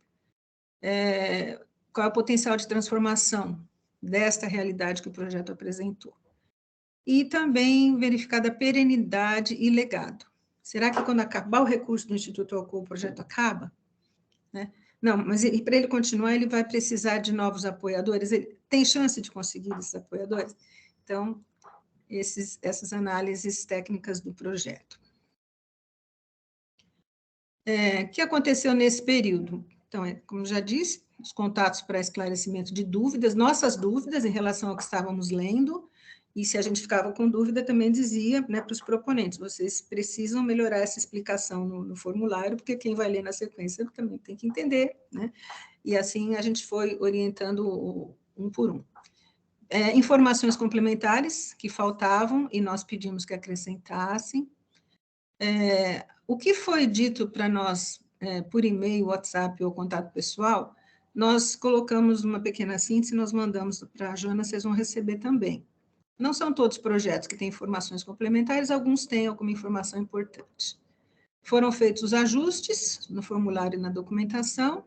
Qual é o potencial de transformação desta realidade que o projeto apresentou? E também verificar a perenidade e legado. Será que quando acabar o recurso do Instituto Alcoa, o projeto acaba? Né? Não, mas para ele continuar, ele vai precisar de novos apoiadores? Ele tem chance de conseguir esses apoiadores? Então, essas análises técnicas do projeto. O que aconteceu nesse período? Então, como já disse, os contatos para esclarecimento de dúvidas, nossas dúvidas em relação ao que estávamos lendo, e se a gente ficava com dúvida, também dizia, né, para os proponentes, vocês precisam melhorar essa explicação no formulário, porque quem vai ler na sequência também tem que entender, né? E assim a gente foi orientando um por um. Informações complementares que faltavam e nós pedimos que acrescentassem. O que foi dito para nós por e-mail, WhatsApp ou contato pessoal, nós colocamos uma pequena síntese, nós mandamos para a Joana, vocês vão receber também. Não são todos projetos que têm informações complementares, alguns têm alguma informação importante. Foram feitos os ajustes no formulário e na documentação,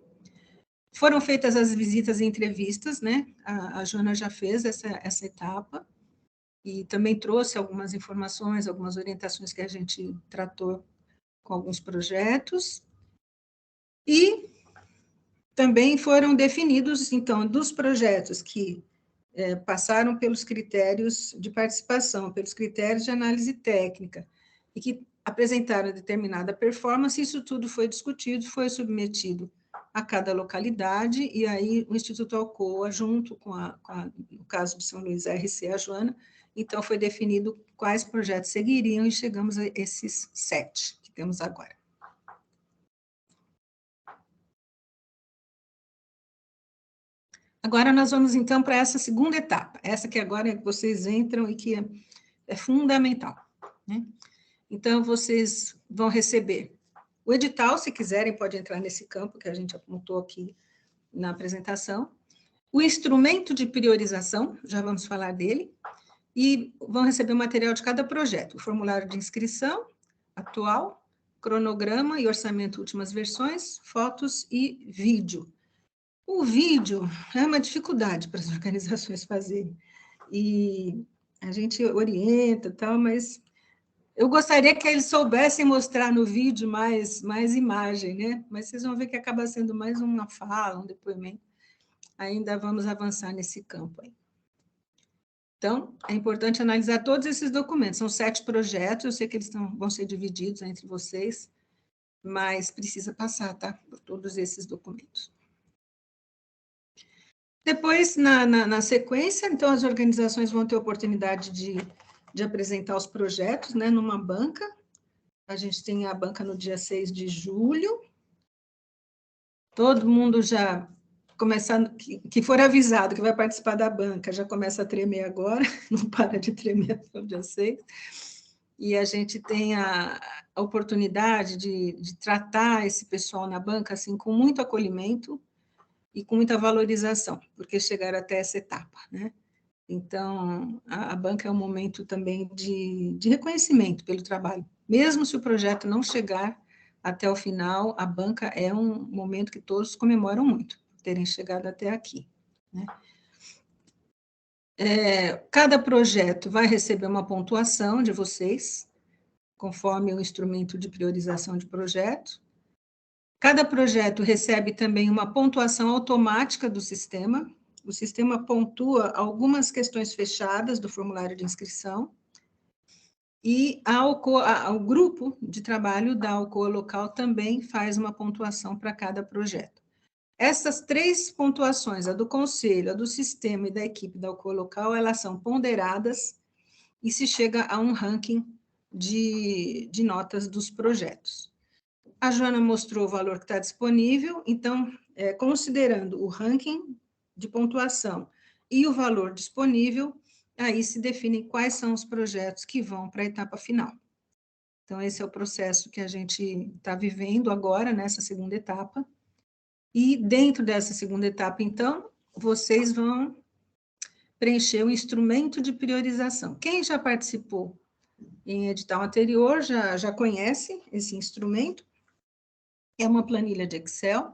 foram feitas as visitas e entrevistas, né? A Joana já fez essa etapa, e também trouxe algumas informações, algumas orientações que a gente tratou com alguns projetos, e também foram definidos, então, dos projetos que passaram pelos critérios de participação, pelos critérios de análise técnica, e que apresentaram determinada performance, isso tudo foi discutido, foi submetido a cada localidade, e aí o Instituto Alcoa, junto com no caso de São Luís, a RC, a Joana, então foi definido quais projetos seguiriam, e chegamos a esses 7 que temos agora. Agora nós vamos, então, para essa segunda etapa, essa que agora vocês entram e que é fundamental, né? Então, vocês vão receber o edital, se quiserem, pode entrar nesse campo que a gente apontou aqui na apresentação, o instrumento de priorização, já vamos falar dele, e vão receber o material de cada projeto, o formulário de inscrição atual, cronograma e orçamento últimas versões, fotos e vídeo. O vídeo é uma dificuldade para as organizações fazerem, e a gente orienta e tal, mas eu gostaria que eles soubessem mostrar no vídeo mais imagem, né? Mas vocês vão ver que acaba sendo mais uma fala, um depoimento. Ainda vamos avançar nesse campo aí. Então, é importante analisar todos esses documentos. São 7 projetos, eu sei que eles vão ser divididos entre vocês, mas precisa passar, tá? Por todos esses documentos. Depois, na sequência, então, as organizações vão ter oportunidade de apresentar os projetos, né, numa banca. A gente tem a banca no dia 6 de julho. Todo mundo já começando, que for avisado que vai participar da banca, já começa a tremer agora, não para de tremer até o dia 6. E a gente tem a oportunidade de tratar esse pessoal na banca assim, com muito acolhimento e com muita valorização, porque chegaram até essa etapa, né? Então, a banca é um momento também de reconhecimento pelo trabalho. Mesmo se o projeto não chegar até o final, a banca é um momento que todos comemoram muito, terem chegado até aqui, né? Cada projeto vai receber uma pontuação de vocês, conforme o instrumento de priorização de projeto. Cada projeto recebe também uma pontuação automática do sistema. O sistema pontua algumas questões fechadas do formulário de inscrição, e o grupo de trabalho da Alcoa local também faz uma pontuação para cada projeto. Essas 3 pontuações, a do conselho, a do sistema e da equipe da local, elas são ponderadas e se chega a um ranking de notas dos projetos. A Joana mostrou o valor que está disponível, então, considerando o ranking de pontuação e o valor disponível, aí se definem quais são os projetos que vão para a etapa final. Então, esse é o processo que a gente está vivendo agora, nessa segunda etapa. E dentro dessa segunda etapa, então, vocês vão preencher o instrumento de priorização. Quem já participou em edital anterior já conhece esse instrumento. É uma planilha de Excel.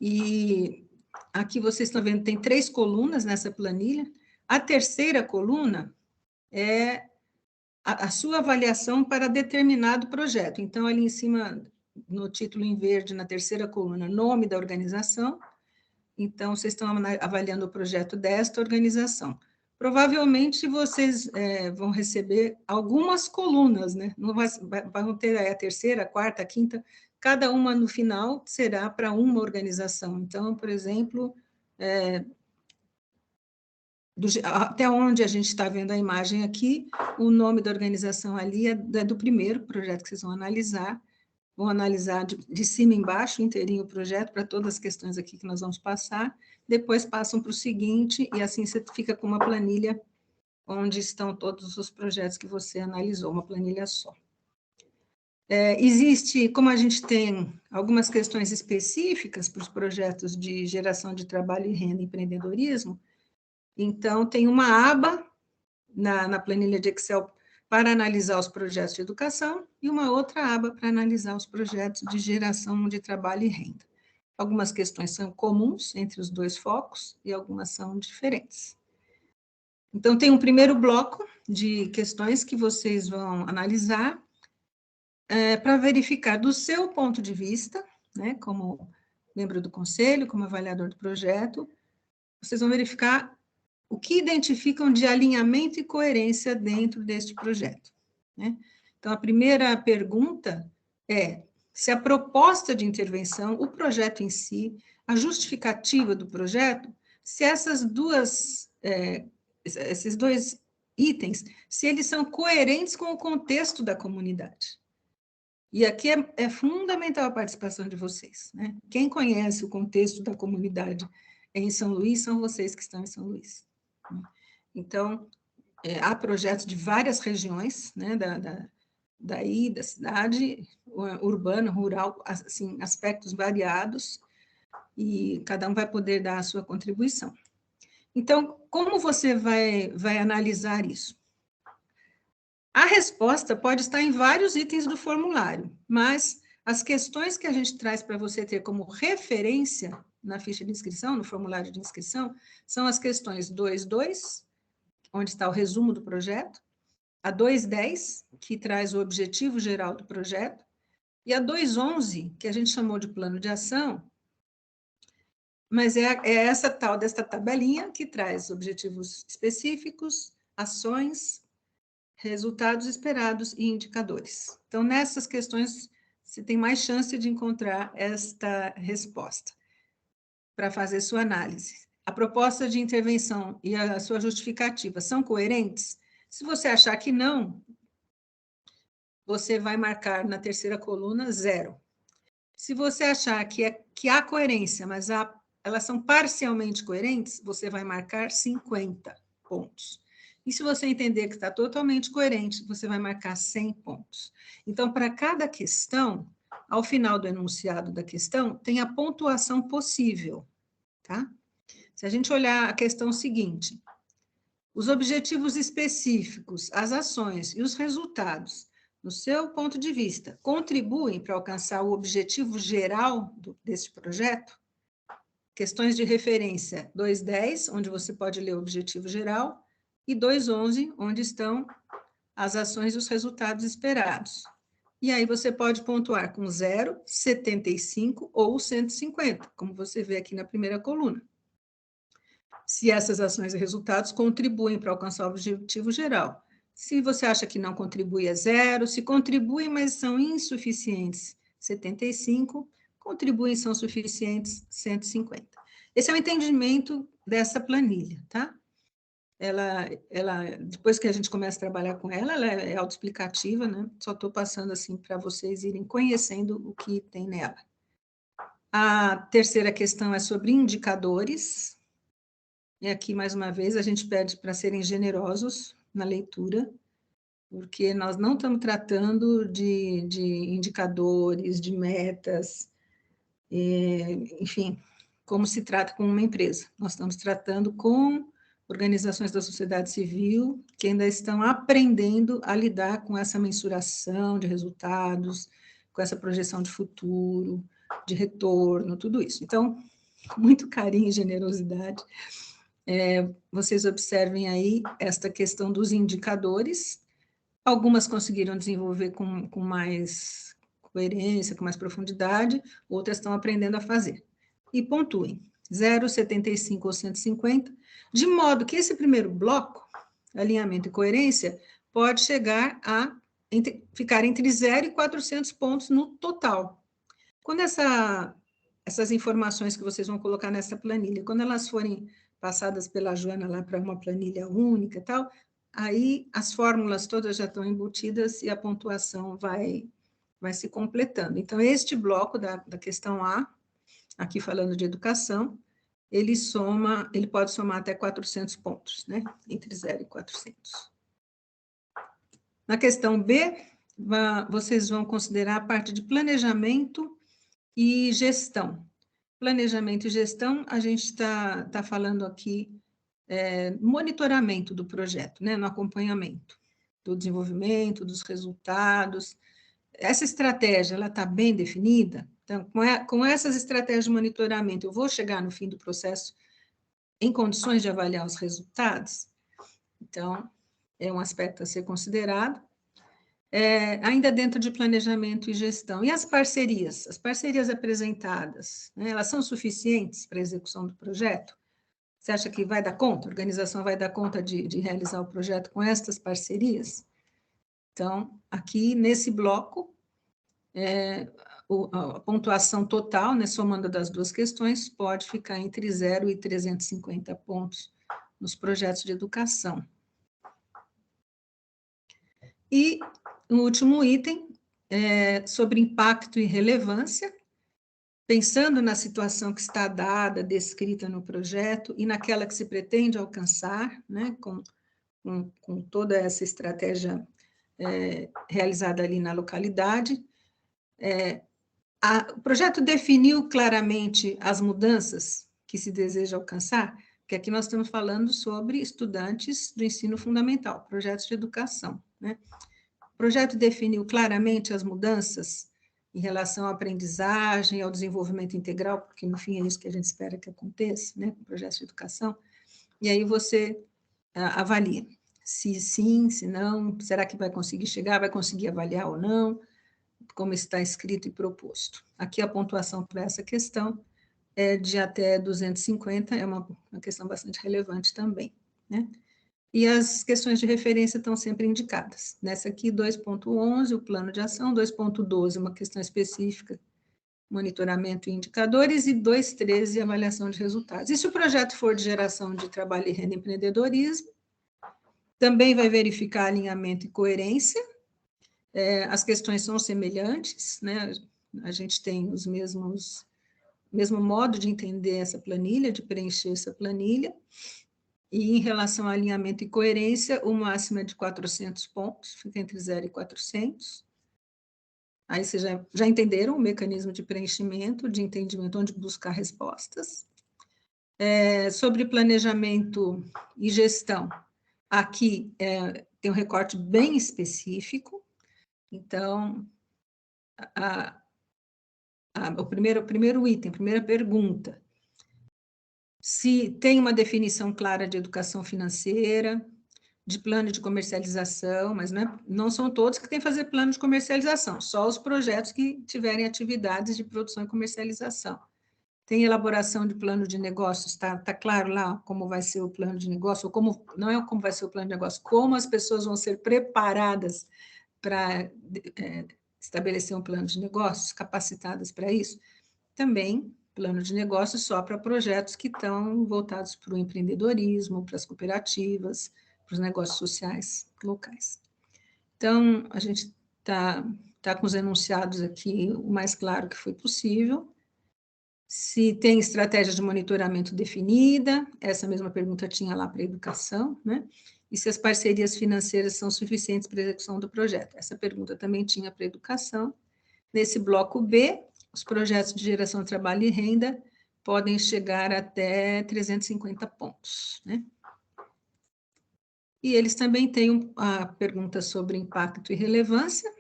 E aqui vocês estão vendo, tem 3 colunas nessa planilha. A terceira coluna é a sua avaliação para determinado projeto. Então, ali em cima, no título em verde, na terceira coluna, nome da organização. Então, vocês estão avaliando o projeto desta organização. Provavelmente, vocês vão receber algumas colunas, né? Não vão ter a terceira, a quarta, a quinta, cada uma no final será para uma organização. Então, por exemplo, até onde a gente está vendo a imagem aqui, o nome da organização ali é do primeiro projeto que vocês vão analisar de cima embaixo, inteirinho o projeto, para todas as questões aqui que nós vamos passar, depois passam para o seguinte, e assim você fica com uma planilha onde estão todos os projetos que você analisou, uma planilha só. Existe, como a gente tem algumas questões específicas para os projetos de geração de trabalho e renda e empreendedorismo, então tem uma aba na planilha de Excel para analisar os projetos de educação e uma outra aba para analisar os projetos de geração de trabalho e renda. Algumas questões são comuns entre os 2 focos e algumas são diferentes. Então, tem um primeiro bloco de questões que vocês vão analisar para verificar do seu ponto de vista, né, como membro do conselho, como avaliador do projeto, vocês vão verificar o que identificam de alinhamento e coerência dentro deste projeto, né? Então, a primeira pergunta é se a proposta de intervenção, o projeto em si, a justificativa do projeto, se esses 2 itens, se eles são coerentes com o contexto da comunidade. E aqui é fundamental a participação de vocês, né? Quem conhece o contexto da comunidade em São Luís são vocês que estão em São Luís. Então, há projetos de várias regiões, né, daí, da cidade, urbano, rural, assim, aspectos variados, e cada um vai poder dar a sua contribuição. Então, como você vai analisar isso? A resposta pode estar em vários itens do formulário, mas as questões que a gente traz para você ter como referência na ficha de inscrição, no formulário de inscrição, são as questões 2.2, onde está o resumo do projeto, a 2.10, que traz o objetivo geral do projeto, e a 2.11, que a gente chamou de plano de ação, mas é essa tal desta tabelinha que traz objetivos específicos, ações, resultados esperados e indicadores. Então, nessas questões, você tem mais chance de encontrar esta resposta para fazer sua análise. A proposta de intervenção e a sua justificativa são coerentes? Se você achar que não, você vai marcar na terceira coluna 0. Se você achar que há coerência, mas elas são parcialmente coerentes, você vai marcar 50 pontos. E se você entender que está totalmente coerente, você vai marcar 100 pontos. Então, para cada questão, ao final do enunciado da questão, tem a pontuação possível, tá? Se a gente olhar a questão seguinte, os objetivos específicos, as ações e os resultados, no seu ponto de vista, contribuem para alcançar o objetivo geral deste projeto? Questões de referência 2.10, onde você pode ler o objetivo geral, e 2.11, onde estão as ações e os resultados esperados. E aí você pode pontuar com 0, 75 ou 150, como você vê aqui na primeira coluna. Se essas ações e resultados contribuem para alcançar o objetivo geral. Se você acha que não contribui, é 0. Se contribui, mas são insuficientes, 75. contribuem são suficientes 150. Esse é o entendimento dessa planilha, tá? Depois que a gente começa a trabalhar com ela é autoexplicativa, né? Só estou passando assim para vocês irem conhecendo o que tem nela. A terceira questão é sobre indicadores. E aqui, mais uma vez, a gente pede para serem generosos na leitura, porque nós não estamos tratando de indicadores, de metas, enfim, como se trata com uma empresa. Nós estamos tratando com organizações da sociedade civil que ainda estão aprendendo a lidar com essa mensuração de resultados, com essa projeção de futuro, de retorno, tudo isso. Então, com muito carinho e generosidade, vocês observem aí esta questão dos indicadores. Algumas conseguiram desenvolver com mais coerência, com mais profundidade, outras estão aprendendo a fazer. E pontuem, 0, 75 ou 150, de modo que esse primeiro bloco, alinhamento e coerência, pode chegar a ficar entre 0 e 400 pontos no total. Quando essas informações que vocês vão colocar nessa planilha, quando elas forem passadas pela Joana lá para uma planilha única e tal, aí as fórmulas todas já estão embutidas e a pontuação vai se completando. Então, este bloco da questão A, aqui falando de educação, ele pode somar até 400 pontos, né? Entre 0 e 400. Na questão B, vocês vão considerar a parte de planejamento e gestão. Planejamento e gestão, a gente está falando aqui monitoramento do projeto, né? No acompanhamento do desenvolvimento, dos resultados. Essa estratégia, ela está bem definida? Então, com essas estratégias de monitoramento, eu vou chegar no fim do processo em condições de avaliar os resultados? Então, é um aspecto a ser considerado. Ainda dentro de planejamento e gestão. E as parcerias? As parcerias apresentadas, né, elas são suficientes para a execução do projeto? Você acha que vai dar conta? A organização vai dar conta de realizar o projeto com estas parcerias? Então, aqui nesse bloco, a pontuação total, né, somando das duas questões, pode ficar entre 0 e 350 pontos nos projetos de educação. E o último item é sobre impacto e relevância, pensando na situação que está dada, descrita no projeto, e naquela que se pretende alcançar, né, com toda essa estratégia realizada ali na localidade. O projeto definiu claramente as mudanças que se deseja alcançar, porque aqui nós estamos falando sobre estudantes do ensino fundamental, projetos de educação, né? O projeto definiu claramente as mudanças em relação à aprendizagem, ao desenvolvimento integral, porque, no fim, é isso que a gente espera que aconteça, né, com projetos de educação, e aí você avalia se sim, se não, será que vai conseguir chegar, vai conseguir avaliar ou não, como está escrito e proposto. Aqui a pontuação para essa questão é de até 250, é uma questão bastante relevante também, né? E as questões de referência estão sempre indicadas. Nessa aqui, 2.11, o plano de ação, 2.12, uma questão específica, monitoramento e indicadores, e 2.13, avaliação de resultados. E se o projeto for de geração de trabalho e renda e empreendedorismo, também vai verificar alinhamento e coerência. As questões são semelhantes, né? A gente tem o mesmo modo de entender essa planilha, de preencher essa planilha. E em relação a alinhamento e coerência, o máximo é de 400 pontos, fica entre 0 e 400. Aí vocês já entenderam o mecanismo de preenchimento, de entendimento onde buscar respostas. Sobre planejamento e gestão, aqui tem um recorte bem específico. Então, o primeiro item, a primeira pergunta, se tem uma definição clara de educação financeira, de plano de comercialização, mas não são todos que têm que fazer plano de comercialização, só os projetos que tiverem atividades de produção e comercialização. Tem elaboração de plano de negócios, está claro lá como vai ser o plano de negócio, ou como, não é como vai ser o plano de negócio, como as pessoas vão ser preparadas para estabelecer um plano de negócios, capacitadas para isso. também plano de negócio só para projetos que estão voltados para o empreendedorismo, para as cooperativas, para os negócios sociais locais. Então, a gente tá com os enunciados aqui o mais claro que foi possível. Se tem estratégia de monitoramento definida, essa mesma pergunta tinha lá para a educação, né? E se as parcerias financeiras são suficientes para a execução do projeto. Essa pergunta também tinha para a educação. Nesse bloco B, os projetos de geração de trabalho e renda podem chegar até 350 pontos, né? E eles também têm a pergunta sobre impacto e relevância,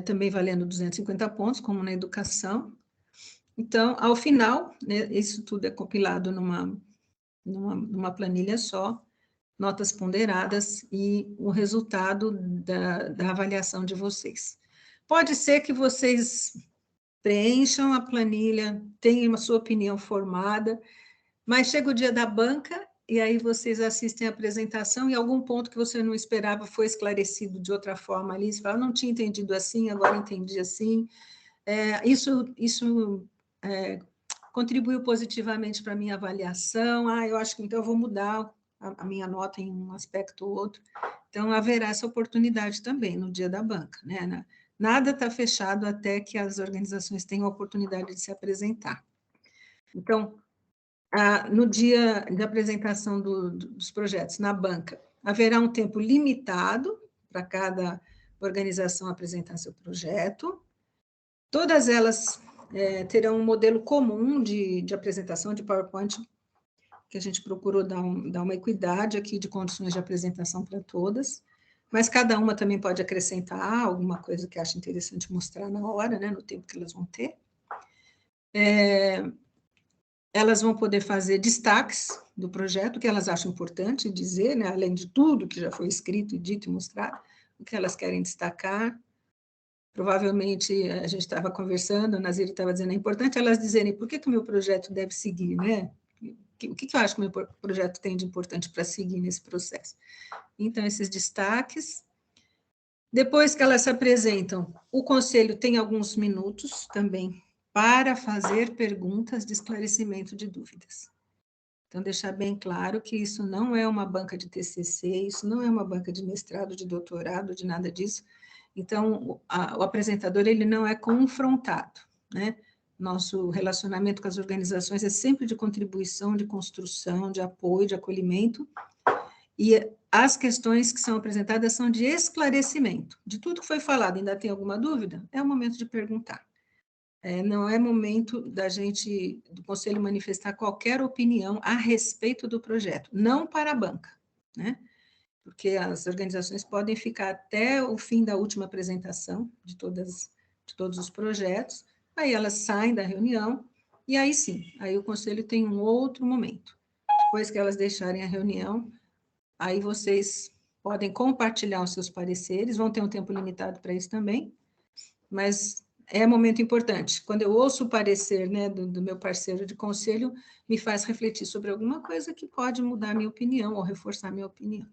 também valendo 250 pontos, como na educação. Então, ao final, né, isso tudo é compilado numa planilha só, notas ponderadas e o resultado da avaliação de vocês. Pode ser que vocês preencham a planilha, tenham a sua opinião formada, mas chega o dia da banca e aí vocês assistem a apresentação e algum ponto que você não esperava foi esclarecido de outra forma ali, você fala, não tinha entendido assim, agora entendi assim. Isso contribuiu positivamente para a minha avaliação, eu acho que então eu vou mudar a minha nota em um aspecto ou outro. Então, haverá essa oportunidade também no dia da banca, né? Nada está fechado até que as organizações tenham a oportunidade de se apresentar. Então, no dia da apresentação dos projetos na banca, haverá um tempo limitado para cada organização apresentar seu projeto. Todas elas terão um modelo comum de apresentação de PowerPoint, que a gente procurou dar uma equidade aqui de condições de apresentação para todas, mas cada uma também pode acrescentar alguma coisa que acha interessante mostrar na hora, né, no tempo que elas vão ter. Elas vão poder fazer destaques do projeto, o que elas acham importante dizer, né, além de tudo que já foi escrito, dito e mostrado, o que elas querem destacar. Provavelmente, a gente estava conversando, a Nazira estava dizendo, é importante elas dizerem por que o meu projeto deve seguir, né? O que eu acho que o meu projeto tem de importante para seguir nesse processo. Então, esses destaques. Depois que elas se apresentam, o conselho tem alguns minutos também para fazer perguntas de esclarecimento de dúvidas. Então, deixar bem claro que isso não é uma banca de TCC, isso não é uma banca de mestrado, de doutorado, de nada disso. Então, o apresentador, ele não é confrontado, né? Nosso relacionamento com as organizações é sempre de contribuição, de construção, de apoio, de acolhimento, e as questões que são apresentadas são de esclarecimento. De tudo que foi falado, ainda tem alguma dúvida? É o momento de perguntar. Não é momento do conselho manifestar qualquer opinião a respeito do projeto, não para a banca, né? Porque as organizações podem ficar até o fim da última apresentação de todos os projetos, aí elas saem da reunião, e aí sim, aí o conselho tem um outro momento. Depois que elas deixarem a reunião, aí vocês podem compartilhar os seus pareceres, vão ter um tempo limitado para isso também, mas é um momento importante. Quando eu ouço o parecer, né, do meu parceiro de conselho, me faz refletir sobre alguma coisa que pode mudar a minha opinião ou reforçar a minha opinião.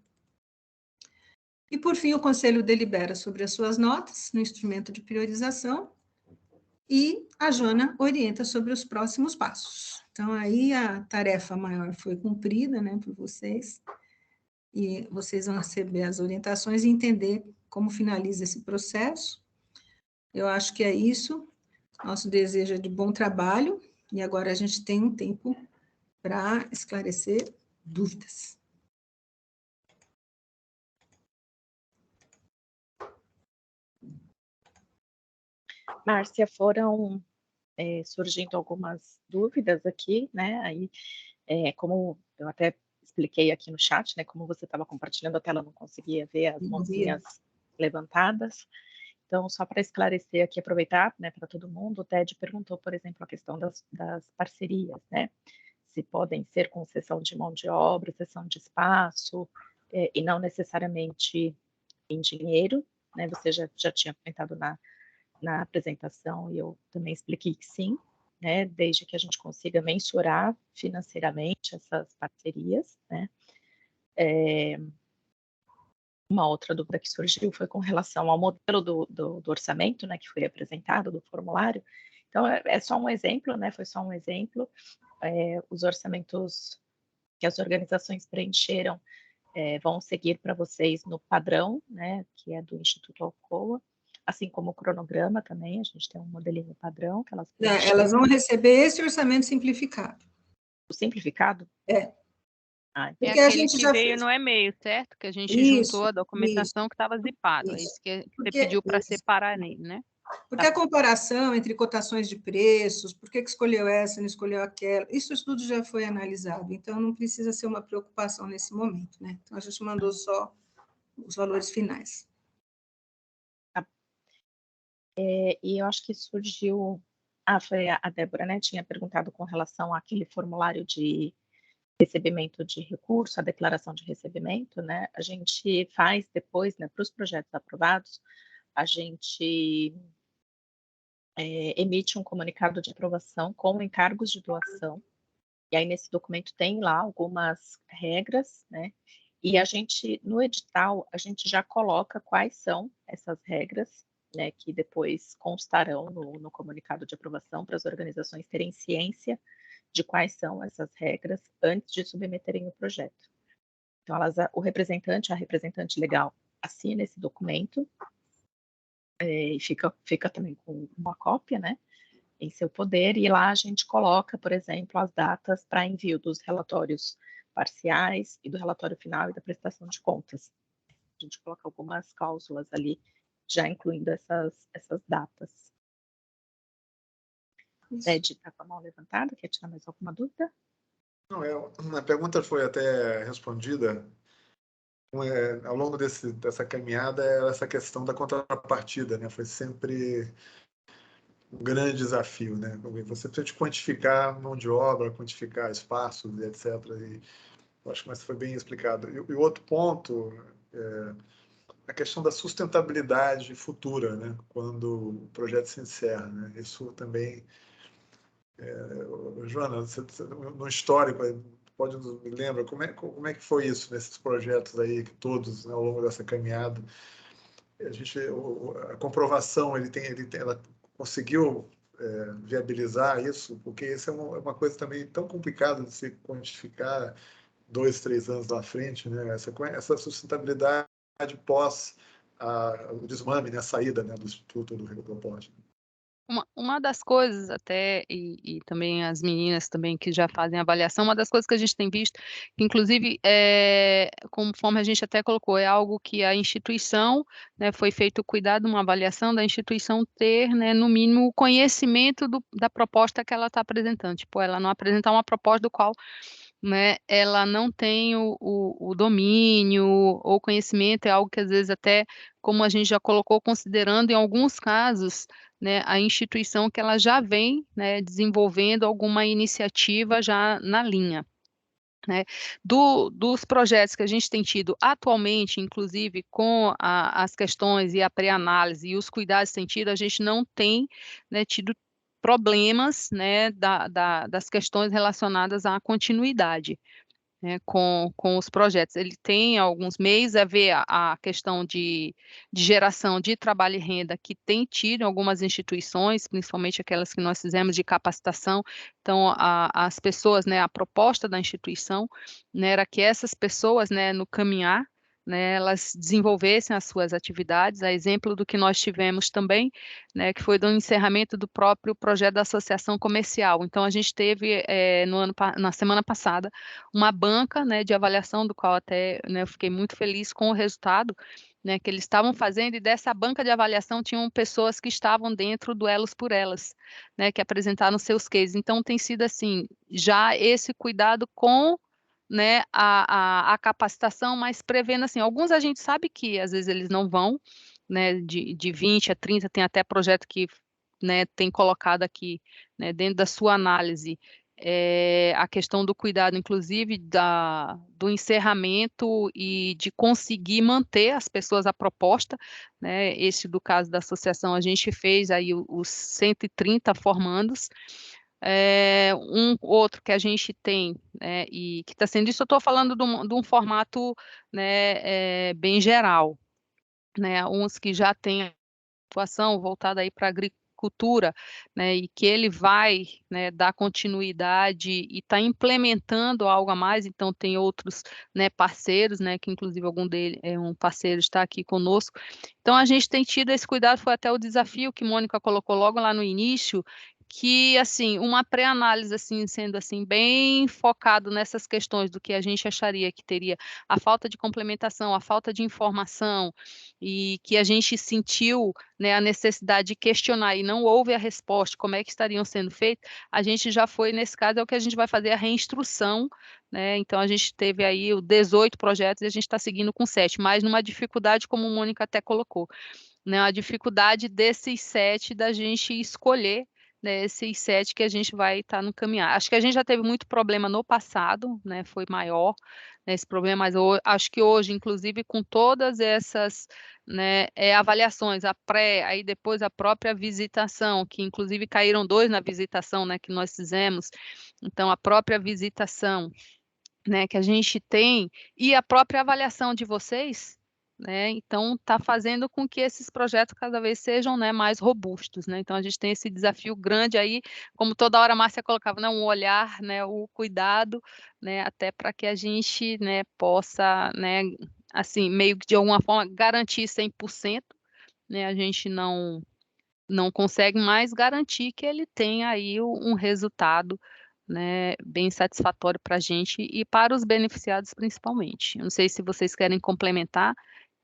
E, por fim, o conselho delibera sobre as suas notas no instrumento de priorização e a Joana orienta sobre os próximos passos. Então, aí a tarefa maior foi cumprida, né, por vocês, e vocês vão receber as orientações e entender como finaliza esse processo. Eu acho que é isso. Nosso desejo é de bom trabalho, e agora a gente tem um tempo para esclarecer dúvidas. Márcia, foram surgindo algumas dúvidas aqui, né? Aí, como eu até expliquei aqui no chat, né? Como você estava compartilhando a tela, não conseguia ver as mãozinhas levantadas. Então, só para esclarecer aqui, aproveitar, né, para todo mundo, o Ted perguntou, por exemplo, a questão das parcerias, né? Se podem ser com cessão de mão de obra, cessão de espaço, e não necessariamente em dinheiro, né? Você já tinha comentado na apresentação e eu também expliquei que sim, né? Desde que a gente consiga mensurar financeiramente essas parcerias, né? Uma outra dúvida que surgiu foi com relação ao modelo do orçamento, né, que foi apresentado, do formulário, Então, é só um exemplo, né? Foi só um exemplo. Os orçamentos que as organizações preencheram vão seguir para vocês no padrão, né? Que é do Instituto Alcoa, assim como o cronograma também, a gente tem um modelinho padrão que elas preencheram. Elas vão receber esse orçamento simplificado. O simplificado? É. Porque a gente já veio no e-mail, certo? Que a gente juntou a documentação que estava zipado. É isso que você pediu para separar nele, né? Porque a comparação entre cotações de preços, por que escolheu essa, não escolheu aquela, isso tudo já foi analisado, então não precisa ser uma preocupação nesse momento, né? Então, a gente mandou só os valores finais. E eu acho que surgiu... foi a Débora, né? Tinha perguntado com relação àquele formulário de recebimento de recurso, a declaração de recebimento, né? A gente faz depois, né, para os projetos aprovados, a gente emite um comunicado de aprovação com encargos de doação, e aí nesse documento tem lá algumas regras, né? E a gente, no edital, a gente já coloca quais são essas regras, né, que depois constarão no comunicado de aprovação para as organizações terem ciência de quais são essas regras antes de submeterem o projeto. Então, o representante, a representante legal, assina esse documento, e fica também com uma cópia, né, em seu poder, e lá a gente coloca, por exemplo, as datas para envio dos relatórios parciais e do relatório final e da prestação de contas. A gente coloca algumas cláusulas ali, já incluindo essas datas. Ted está com a mão levantada, quer tirar mais alguma dúvida? Não, a pergunta foi até respondida. Ao longo dessa caminhada, essa questão da contrapartida, né? Foi sempre um grande desafio, né? Você precisa quantificar mão de obra, quantificar espaços, etc. E eu acho que isso foi bem explicado. E o outro ponto é a questão da sustentabilidade futura, né? Quando o projeto se encerra, né? Isso também... Joana, no histórico, pode me lembrar como é que foi isso nesses projetos aí, que todos, né, ao longo dessa caminhada, a comprovação, ela conseguiu viabilizar isso, porque isso é uma coisa também tão complicada de se quantificar 2, 3 anos na frente, né? Essa sustentabilidade pós o desmame, né, a saída, né, do Instituto do Aporte. Uma das coisas até, e também as meninas também que já fazem avaliação, uma das coisas que a gente tem visto, que inclusive, conforme a gente até colocou, é algo que a instituição, né, foi feito o cuidado, uma avaliação da instituição ter, né, no mínimo, o conhecimento da proposta que ela está apresentando. Tipo, ela não apresentar uma proposta do qual, né, ela não tem o domínio ou conhecimento, é algo que às vezes até, como a gente já colocou, considerando em alguns casos, né, a instituição que ela já vem, né, desenvolvendo alguma iniciativa já na linha. Né, dos projetos que a gente tem tido atualmente, inclusive com as questões e a pré-análise e os cuidados que tem tido, a gente não tem, né, tido problemas, né, das questões relacionadas à continuidade, né, com os projetos. Ele tem alguns meios a ver a questão de geração de trabalho e renda que tem tido em algumas instituições, principalmente aquelas que nós fizemos de capacitação. Então, as pessoas, né, a proposta da instituição, né, era que essas pessoas, né, no caminhar, né, elas desenvolvessem as suas atividades, a exemplo do que nós tivemos também, né, que foi do encerramento do próprio projeto da associação comercial. Então, a gente teve, na semana passada, uma banca, né, de avaliação, do qual até, né, eu fiquei muito feliz com o resultado, né, que eles estavam fazendo, e dessa banca de avaliação tinham pessoas que estavam dentro do Elos por Elas, né, que apresentaram seus cases. Então, tem sido assim, já esse cuidado com, né, a capacitação, mas prevendo assim, alguns a gente sabe que às vezes eles não vão, né, de 20 a 30, tem até projeto que, né, tem colocado aqui, né, dentro da sua análise, a questão do cuidado, inclusive, do encerramento e de conseguir manter as pessoas à proposta, né? Esse do caso da associação, a gente fez aí os 130 formandos. Um outro que a gente tem, e que está sendo isso, eu estou falando de um formato, né, bem geral, né? Uns que já têm atuação voltada aí para cultura, né, e que ele vai, né, dar continuidade e está implementando algo a mais, então tem outros, né, parceiros, né, que inclusive algum dele é um parceiro, está aqui conosco. Então a gente tem tido esse cuidado, foi até o desafio que Mônica colocou logo lá no início, que, assim, uma pré-análise, assim, sendo, assim, bem focado nessas questões do que a gente acharia que teria a falta de complementação, a falta de informação, e que a gente sentiu, né, a necessidade de questionar e não houve a resposta, como é que estariam sendo feitos, a gente já foi, nesse caso, é o que a gente vai fazer, a reinstrução, né, então a gente teve aí 18 projetos e a gente está seguindo com 7, mas numa dificuldade, como a Mônica até colocou, né, a dificuldade desses 7 da gente escolher, né, esses 7 que a gente vai estar no caminhar. Acho que a gente já teve muito problema no passado, né, foi maior, né, esse problema, mas acho que hoje, inclusive, com todas essas, né, avaliações, a pré, aí depois a própria visitação, que inclusive caíram 2 na visitação, né, que nós fizemos, então a própria visitação, né, que a gente tem, e a própria avaliação de vocês, né, então está fazendo com que esses projetos cada vez sejam, né, mais robustos, né, então a gente tem esse desafio grande aí, como toda hora a Márcia colocava, né, um olhar, né, o cuidado, né, até para que a gente, né, possa, né, assim, meio que de alguma forma garantir 100%, né, a gente não consegue mais garantir que ele tenha aí um resultado, né, bem satisfatório para a gente e para os beneficiados principalmente. Eu não sei se vocês querem complementar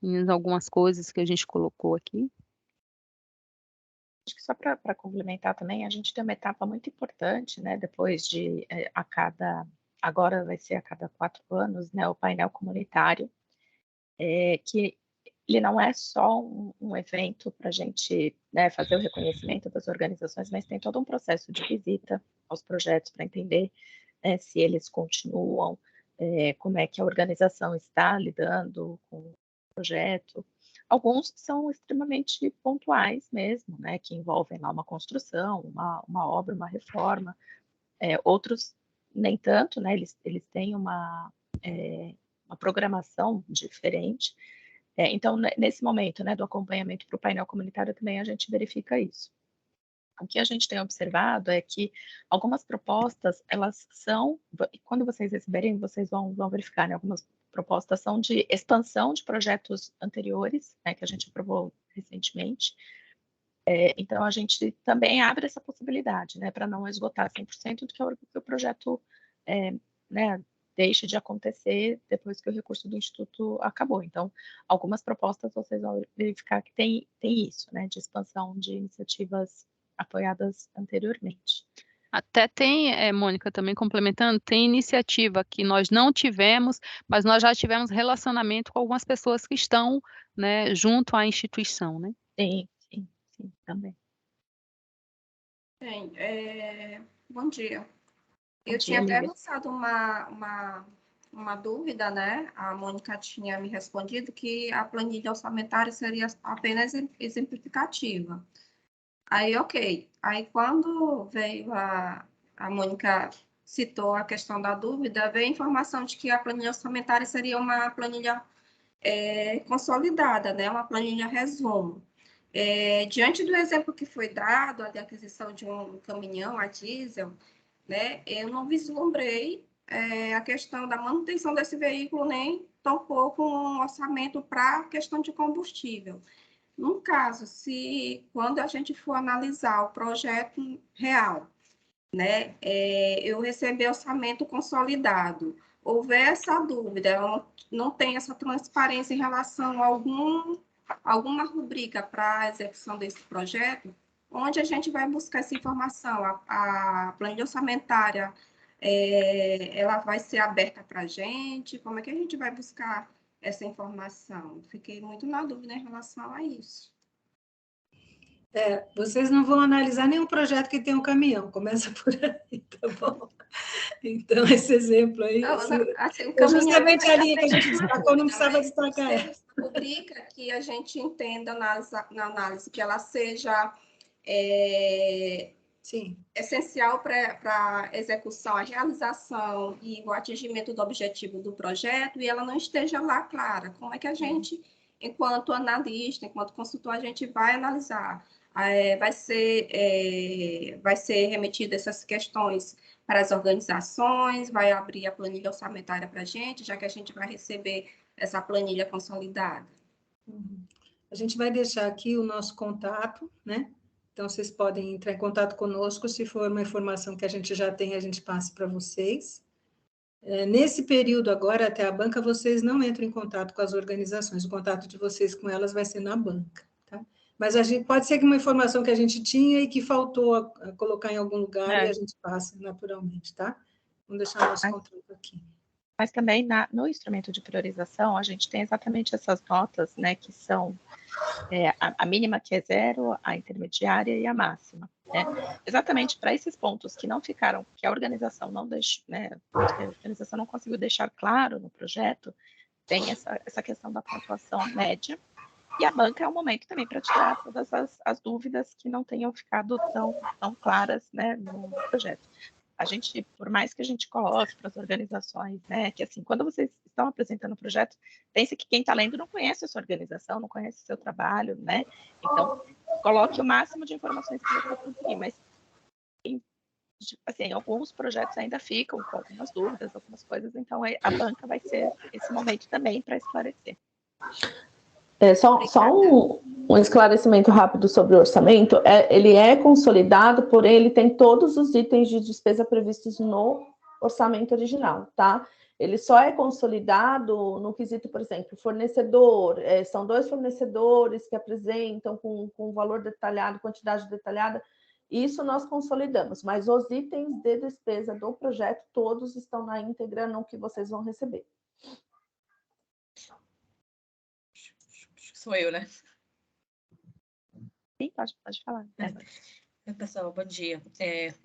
em algumas coisas que a gente colocou aqui. Acho que só para complementar também, a gente tem uma etapa muito importante, né, depois de agora vai ser a cada 4 anos, né, o painel comunitário, que ele não é só um evento para a gente, né, fazer o reconhecimento das organizações, mas tem todo um processo de visita aos projetos para entender, né, se eles continuam, como é que a organização está lidando com o projeto. Alguns são extremamente pontuais mesmo, né, que envolvem lá uma construção, uma obra, uma reforma. Outros nem tanto, né, eles têm uma programação diferente. Então, nesse momento, né, do acompanhamento para o painel comunitário também a gente verifica isso. O que a gente tem observado é que algumas propostas, elas são, quando vocês receberem, vocês vão verificar, né, algumas propostas são de expansão de projetos anteriores, né, que a gente aprovou recentemente. Então, a gente também abre essa possibilidade, né, para não esgotar 100% do que o projeto, né, deixe de acontecer depois que o recurso do Instituto acabou. Então, algumas propostas vocês vão verificar que tem isso, né, de expansão de iniciativas apoiadas anteriormente. Até tem, Mônica, também complementando, tem iniciativa que nós não tivemos, mas nós já tivemos relacionamento com algumas pessoas que estão, né, junto à instituição, né? Sim, também. Bem, bom dia. Bom Eu dia, tinha até Lívia. lançado uma dúvida, né? A Mônica tinha me respondido que a planilha orçamentária seria apenas exemplificativa. Aí, ok. Aí, quando veio a Mônica citou a questão da dúvida, veio a informação de que a planilha orçamentária seria uma planilha consolidada, né? Uma planilha resumo. Diante do exemplo que foi dado, a aquisição de um caminhão a diesel, né, eu não vislumbrei a questão da manutenção desse veículo, nem tampouco um orçamento para a questão de combustível. No caso, quando a gente for analisar o projeto real, né, eu receber orçamento consolidado, houver essa dúvida, eu não tem essa transparência em relação a alguma rubrica para a execução desse projeto, onde a gente vai buscar essa informação? A planilha orçamentária, ela vai ser aberta para a gente? Como é que a gente vai buscar essa informação? Fiquei muito na dúvida em relação a isso. Vocês não vão analisar nenhum projeto que tenha um caminhão, começa por aí, tá bom? Então, esse exemplo aí, justamente a linha que a gente destacou, não precisava destacar essa. Rubrica que a gente entenda na análise que ela seja Sim, essencial para a execução, a realização e o atingimento do objetivo do projeto, e ela não esteja lá clara. Como é que a gente, enquanto analista, enquanto consultor, a gente vai analisar? vai ser remetido essas questões para as organizações, vai abrir a planilha orçamentária para a gente, já que a gente vai receber essa planilha consolidada. A gente vai deixar aqui o nosso contato, né? Então, vocês podem entrar em contato conosco, se for uma informação que a gente já tem, a gente passa para vocês. Nesse período agora, até a banca, vocês não entram em contato com as organizações, o contato de vocês com elas vai ser na banca, tá? Mas pode ser que uma informação que a gente tinha e que faltou a colocar em algum lugar e a gente passa naturalmente, tá? Vamos deixar o nosso contato aqui. Mas também no instrumento de priorização, a gente tem exatamente essas notas, né, que são a mínima, que é 0, a intermediária e a máxima, né? Exatamente para esses pontos que não ficaram, que a organização não deixou, né, que a organização não conseguiu deixar claro no projeto, tem essa questão da pontuação média, e a banca é um momento também para tirar todas as dúvidas que não tenham ficado tão claras, né, no projeto. A gente, por mais que a gente coloque para as organizações, né, que assim, quando vocês estão apresentando o projeto, pense que quem está lendo não conhece a sua organização, não conhece o seu trabalho, né? Então, coloque o máximo de informações que você conseguir, mas assim, alguns projetos ainda ficam com algumas dúvidas, algumas coisas, então a banca vai ser esse momento também para esclarecer. Só um esclarecimento rápido sobre o orçamento. Ele é consolidado, porém ele tem todos os itens de despesa previstos no orçamento original, tá? Ele só é consolidado no quesito, por exemplo, fornecedor, são 2 fornecedores que apresentam com valor detalhado, quantidade detalhada, isso nós consolidamos, mas os itens de despesa do projeto, todos estão na íntegra no que vocês vão receber. Sou eu, né? Sim, pode falar. Pessoal, bom dia.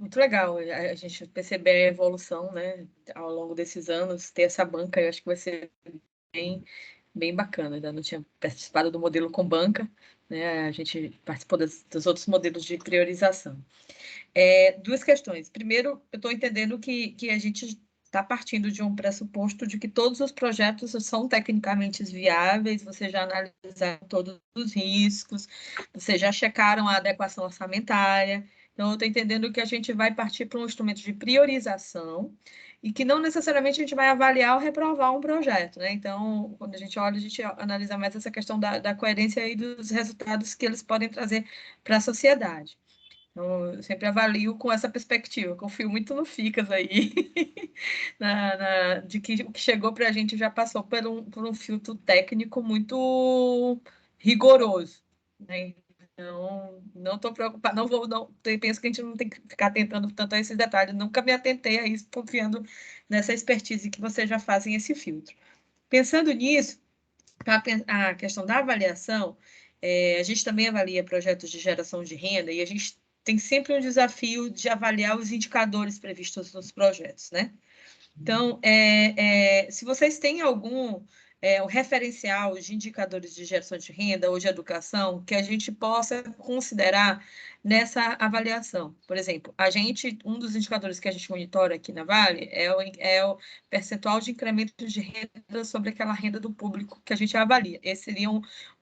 Muito legal a gente perceber a evolução, né, ao longo desses anos, ter essa banca, eu acho que vai ser bem bacana. Ainda não tinha participado do modelo com banca, né, a gente participou dos outros modelos de priorização. 2 questões. Primeiro, eu estou entendendo que a gente está partindo de um pressuposto de que todos os projetos são tecnicamente viáveis, vocês já analisaram todos os riscos, vocês já checaram a adequação orçamentária. Então, eu estou entendendo que a gente vai partir para um instrumento de priorização e que não necessariamente a gente vai avaliar ou reprovar um projeto, né? Então, quando a gente olha, a gente analisa mais essa questão da coerência e dos resultados que eles podem trazer para a sociedade. Então, eu sempre avalio com essa perspectiva, eu confio muito no FICAS aí, de que o que chegou para a gente já passou por um filtro técnico muito rigoroso, né? Então, não estou preocupada, penso que a gente não tem que ficar atentando tanto a esses detalhes, nunca me atentei a isso, confiando nessa expertise que vocês já fazem esse filtro. Pensando nisso, a questão da avaliação, a gente também avalia projetos de geração de renda e a gente tem sempre um desafio de avaliar os indicadores previstos nos projetos, né? Então, se vocês têm algum um referencial de indicadores de geração de renda ou de educação que a gente possa considerar nessa avaliação. Por exemplo, um dos indicadores que a gente monitora aqui na Vale é o percentual de incremento de renda sobre aquela renda do público que a gente avalia. Esse seria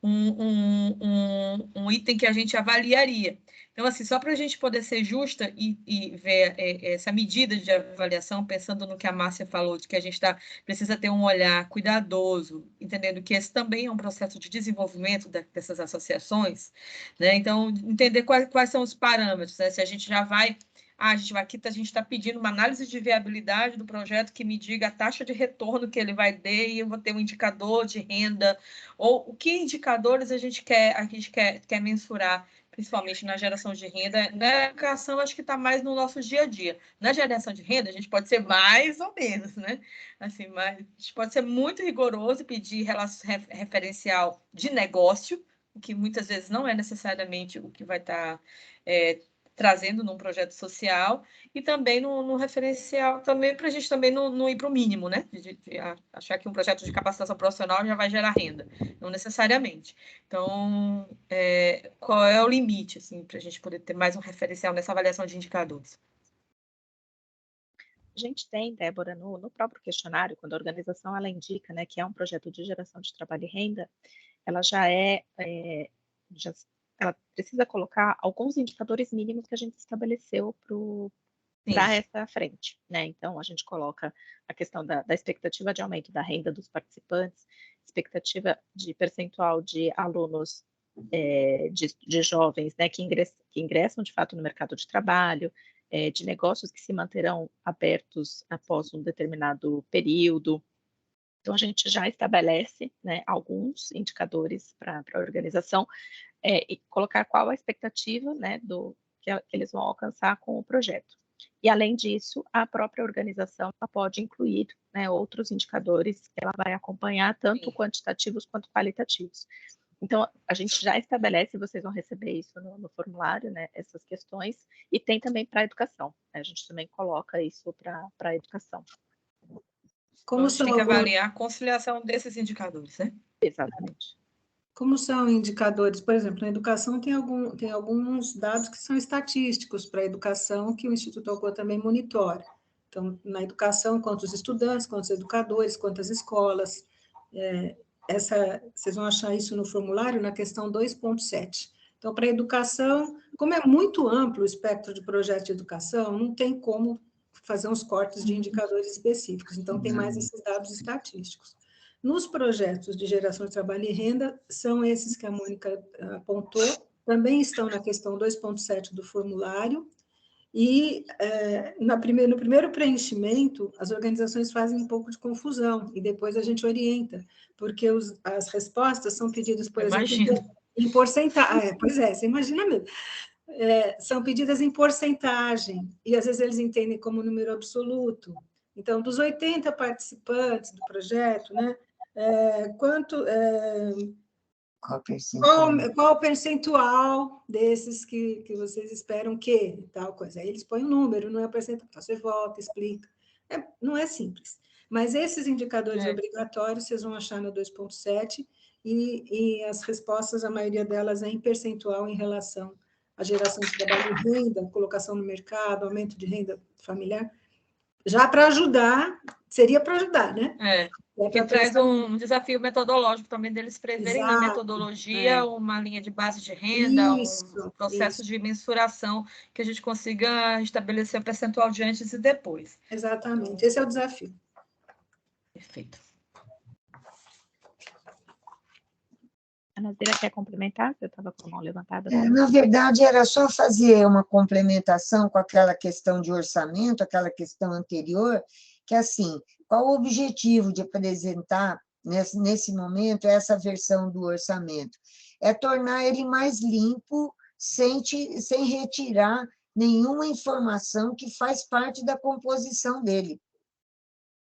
um item que a gente avaliaria. Então, assim, só para a gente poder ser justa e ver essa medida de avaliação, pensando no que a Márcia falou, de que a gente precisa ter um olhar cuidadoso, entendendo que esse também é um processo de desenvolvimento dessas associações, né? Então, entender quais são os parâmetros, né? Se a gente já vai... a gente está pedindo uma análise de viabilidade do projeto que me diga a taxa de retorno que ele vai ter e eu vou ter um indicador de renda, ou o que indicadores a gente quer mensurar, principalmente na geração de renda. Na educação, acho que está mais no nosso dia a dia. Na geração de renda, a gente pode ser mais ou menos, né? Assim, mas a gente pode ser muito rigoroso e pedir referencial de negócio, o que muitas vezes não é necessariamente o que vai estar trazendo num projeto social, e também no referencial, também para a gente também não ir para o mínimo, né? De achar que um projeto de capacitação profissional já vai gerar renda. Não necessariamente. Então, qual é o limite, assim, para a gente poder ter mais um referencial nessa avaliação de indicadores? A gente tem, Débora, no próprio questionário, quando a organização ela indica, né, que é um projeto de geração de trabalho e renda, ela já ela precisa colocar alguns indicadores mínimos que a gente estabeleceu para essa frente, né? Então, a gente coloca a questão da expectativa de aumento da renda dos participantes, expectativa de percentual de alunos de jovens, né, que ingressam de fato no mercado de trabalho, de negócios que se manterão abertos após um determinado período. Então, a gente já estabelece, né, alguns indicadores para a organização e colocar qual a expectativa, né, que eles vão alcançar com o projeto. E, além disso, a própria organização pode incluir, né, outros indicadores que ela vai acompanhar, tanto quantitativos quanto qualitativos. Então, a gente já estabelece, vocês vão receber isso no formulário, né, essas questões, e tem também para a educação, né, a gente também coloca isso para a educação. Então, a gente tem que avaliar a conciliação desses indicadores, né? Exatamente. Como são indicadores? Por exemplo, na educação tem alguns dados que são estatísticos para a educação, que o Instituto Alcoa também monitora. Então, na educação, quantos estudantes, quantos educadores, quantas escolas. Vocês vão achar isso no formulário, na questão 2.7. Então, para a educação, como é muito amplo o espectro de projeto de educação, não tem como fazer uns cortes de indicadores específicos. Então, tem mais esses dados estatísticos. Nos projetos de geração de trabalho e renda, são esses que a Mônica apontou, também estão na questão 2.7 do formulário, e no primeiro preenchimento, as organizações fazem um pouco de confusão, e depois a gente orienta, porque as respostas são pedidas, por exemplo, em porcentagem. Pois é, você imagina mesmo. São pedidas em porcentagem, e às vezes eles entendem como número absoluto. Então, dos 80 participantes do projeto, né, qual o percentual desses que vocês esperam que tal coisa? Aí eles põem um número, não é o percentual. Você volta, explica. Não é simples. Mas esses indicadores obrigatórios vocês vão achar no 2.7 e as respostas, a maioria delas é em percentual em relação à geração de trabalho e renda, colocação no mercado, aumento de renda familiar. Já para ajudar, seria para ajudar, né? Que traz um desafio metodológico também deles preverem na metodologia uma linha de base de renda, um processo de mensuração que a gente consiga estabelecer o percentual de antes e depois. Exatamente, esse é o desafio. Perfeito. A Nazira quer complementar? Você estava com a mão levantada. Na verdade, era só fazer uma complementação com aquela questão de orçamento, aquela questão anterior, que, assim, qual o objetivo de apresentar, nesse momento, essa versão do orçamento? É tornar ele mais limpo, sem retirar nenhuma informação que faz parte da composição dele.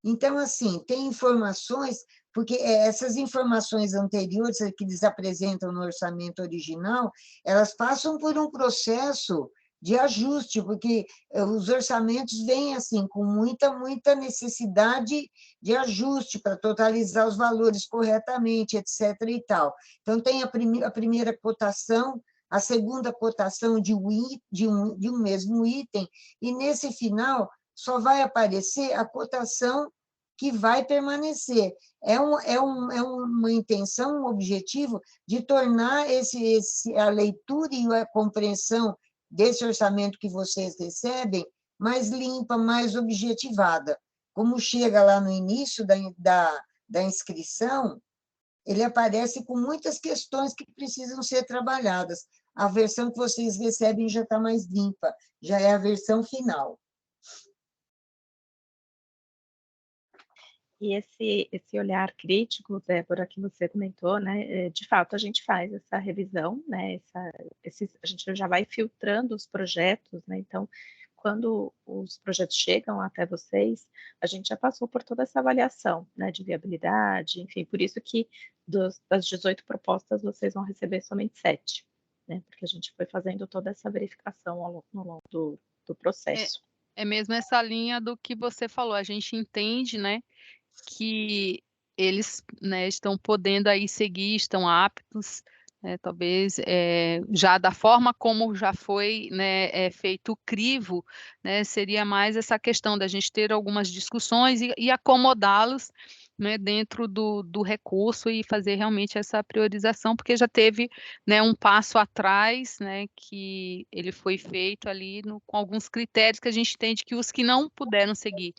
Então, assim, tem informações, porque essas informações anteriores que eles apresentam no orçamento original, elas passam por um processo de ajuste, porque os orçamentos vêm assim com muita necessidade de ajuste para totalizar os valores corretamente, etc. e tal. Então, tem a primeira cotação, a segunda cotação de um mesmo item, e nesse final só vai aparecer a cotação que vai permanecer. É uma intenção, um objetivo de tornar a leitura e a compreensão desse orçamento que vocês recebem mais limpa, mais objetivada. Como chega lá no início da inscrição, ele aparece com muitas questões que precisam ser trabalhadas. A versão que vocês recebem já está mais limpa, já é a versão final. E esse olhar crítico, Débora, que você comentou, né, de fato, a gente faz essa revisão, né, a gente já vai filtrando os projetos, né, então, quando os projetos chegam até vocês, a gente já passou por toda essa avaliação, né, de viabilidade, enfim, por isso que das 18 propostas, vocês vão receber somente 7, né, porque a gente foi fazendo toda essa verificação no longo do processo. É mesmo essa linha do que você falou, a gente entende, né, que eles, né, estão podendo aí seguir, estão aptos, né, talvez já da forma como já foi, né, feito o crivo, né, seria mais essa questão da gente ter algumas discussões e acomodá-los né, dentro do recurso e fazer realmente essa priorização, porque já teve, né, um passo atrás, né, que ele foi feito ali com alguns critérios que a gente entende que os que não puderam seguir,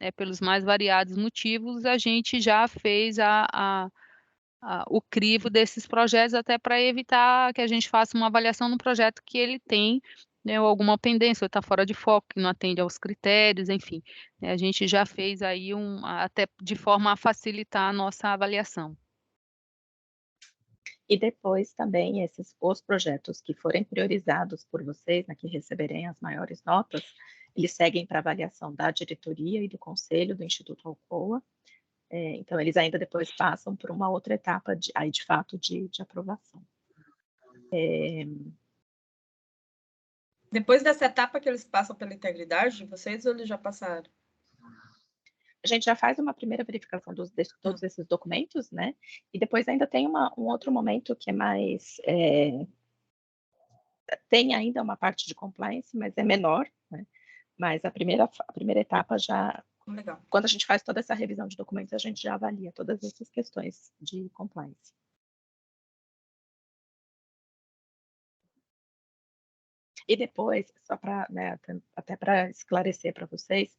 né, pelos mais variados motivos, a gente já fez o crivo desses projetos, até para evitar que a gente faça uma avaliação no projeto que ele tem, né, ou alguma pendência, ou está fora de foco, que não atende aos critérios, enfim. Né, a gente já fez aí até de forma a facilitar a nossa avaliação. E depois também os projetos que forem priorizados por vocês, né, que receberem as maiores notas, eles seguem para avaliação da diretoria e do conselho do Instituto Alcoa. Então, eles ainda depois passam por uma outra etapa, de fato, de aprovação. Depois dessa etapa que eles passam pela integridade de vocês, ou eles já passaram? A gente já faz uma primeira verificação de todos esses documentos, né? E depois ainda tem um outro momento que é mais... tem ainda uma parte de compliance, mas é menor, né? Mas a primeira etapa já... Legal. Quando a gente faz toda essa revisão de documentos, a gente já avalia todas essas questões de compliance. E depois, só para, né, até para esclarecer para vocês,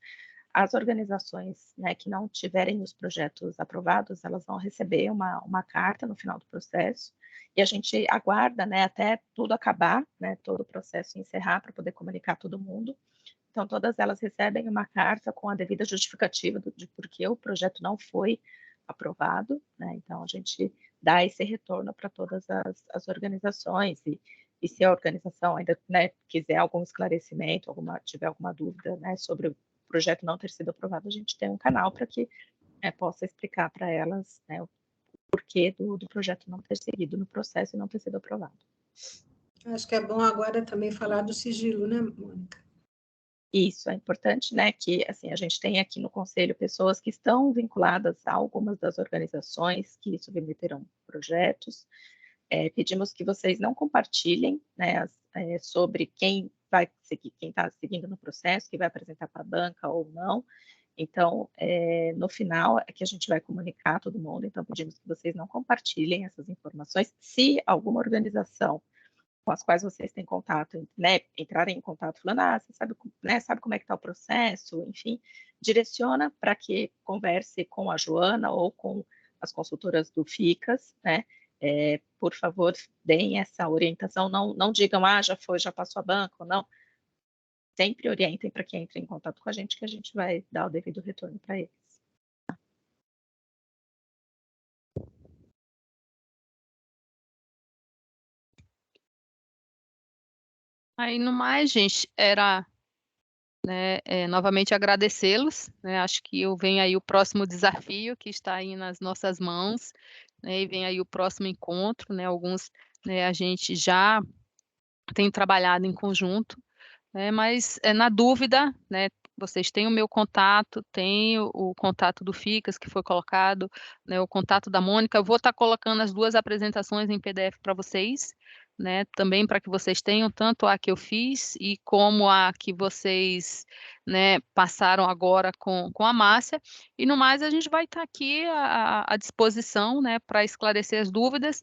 as organizações, né, que não tiverem os projetos aprovados, elas vão receber uma carta no final do processo, e a gente aguarda, né, até tudo acabar, né, todo o processo encerrar, para poder comunicar todo mundo. Então, todas elas recebem uma carta com a devida justificativa de por que o projeto não foi aprovado, né? Então, a gente dá esse retorno para todas as organizações, e se a organização ainda, né, quiser algum esclarecimento, tiver alguma dúvida, né, sobre o projeto não ter sido aprovado, a gente tem um canal para que possa explicar para elas, né, o porquê do projeto não ter seguido no processo e não ter sido aprovado. Acho que é bom agora também falar do sigilo, né, Mônica? Isso, é importante, né, que assim, a gente tem aqui no Conselho pessoas que estão vinculadas a algumas das organizações que submeteram projetos. Pedimos que vocês não compartilhem, né, sobre quem vai seguir, quem está seguindo no processo, que vai apresentar para a banca ou não. Então, no final, é que a gente vai comunicar a todo mundo, então pedimos que vocês não compartilhem essas informações. Se alguma organização com as quais vocês têm contato, né, entrarem em contato falando, você sabe, né, sabe como é que está o processo, enfim, direciona para que converse com a Joana ou com as consultoras do FICAS, né, por favor, deem essa orientação, não digam, já passou a banca, ou não, sempre orientem para que entre em contato com a gente, que a gente vai dar o devido retorno para eles. Aí, no mais, gente, era, né, novamente agradecê-los, né, acho que vem aí o próximo desafio que está aí nas nossas mãos, né, e vem aí o próximo encontro, né, alguns, né, a gente já tem trabalhado em conjunto, né, mas na dúvida, né, vocês têm o meu contato, tem o contato do FICAS que foi colocado, né, o contato da Mônica, eu vou estar colocando as 2 apresentações em PDF para vocês, né, também para que vocês tenham tanto a que eu fiz e como a que vocês, né, passaram agora com a Márcia, e no mais a gente vai estar aqui à disposição, né, para esclarecer as dúvidas,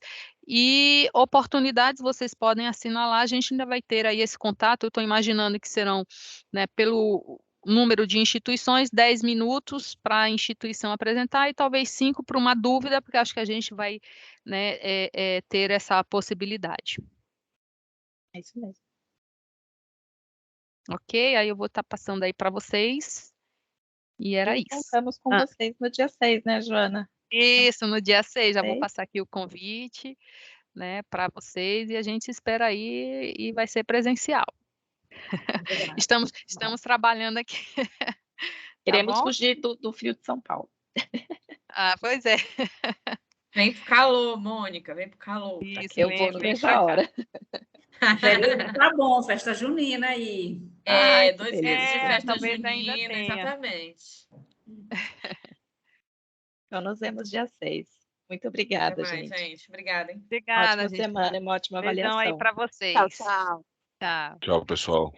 e oportunidades vocês podem assinalar, a gente ainda vai ter aí esse contato, eu estou imaginando que serão, né, pelo número de instituições, 10 minutos para a instituição apresentar e talvez 5 para uma dúvida, porque acho que a gente vai, né, ter essa possibilidade. É isso mesmo. Ok? Aí eu vou estar passando aí para vocês, e era isso. Contamos com vocês no dia 6, né, Joana? Isso, no dia 6, já vou passar aqui o convite, né, para vocês, e a gente espera aí, e vai ser presencial. Estamos trabalhando aqui. Queremos tá fugir do frio de São Paulo. Pois é. Vem pro calor, Mônica, vem pro calor. Isso, eu vou, não vejo a hora. Tá bom, festa junina aí. 2 meses de festa talvez junina, ainda tenha. exatamente. Então, nos vemos dia 6. Muito obrigada, Até mais, gente. Obrigada, hein? Obrigada, ótima gente. semana e uma ótima Beijão avaliação. aí para vocês. Tchau. Tchau. Tchau, pessoal.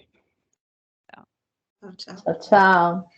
Tchau. Tchau.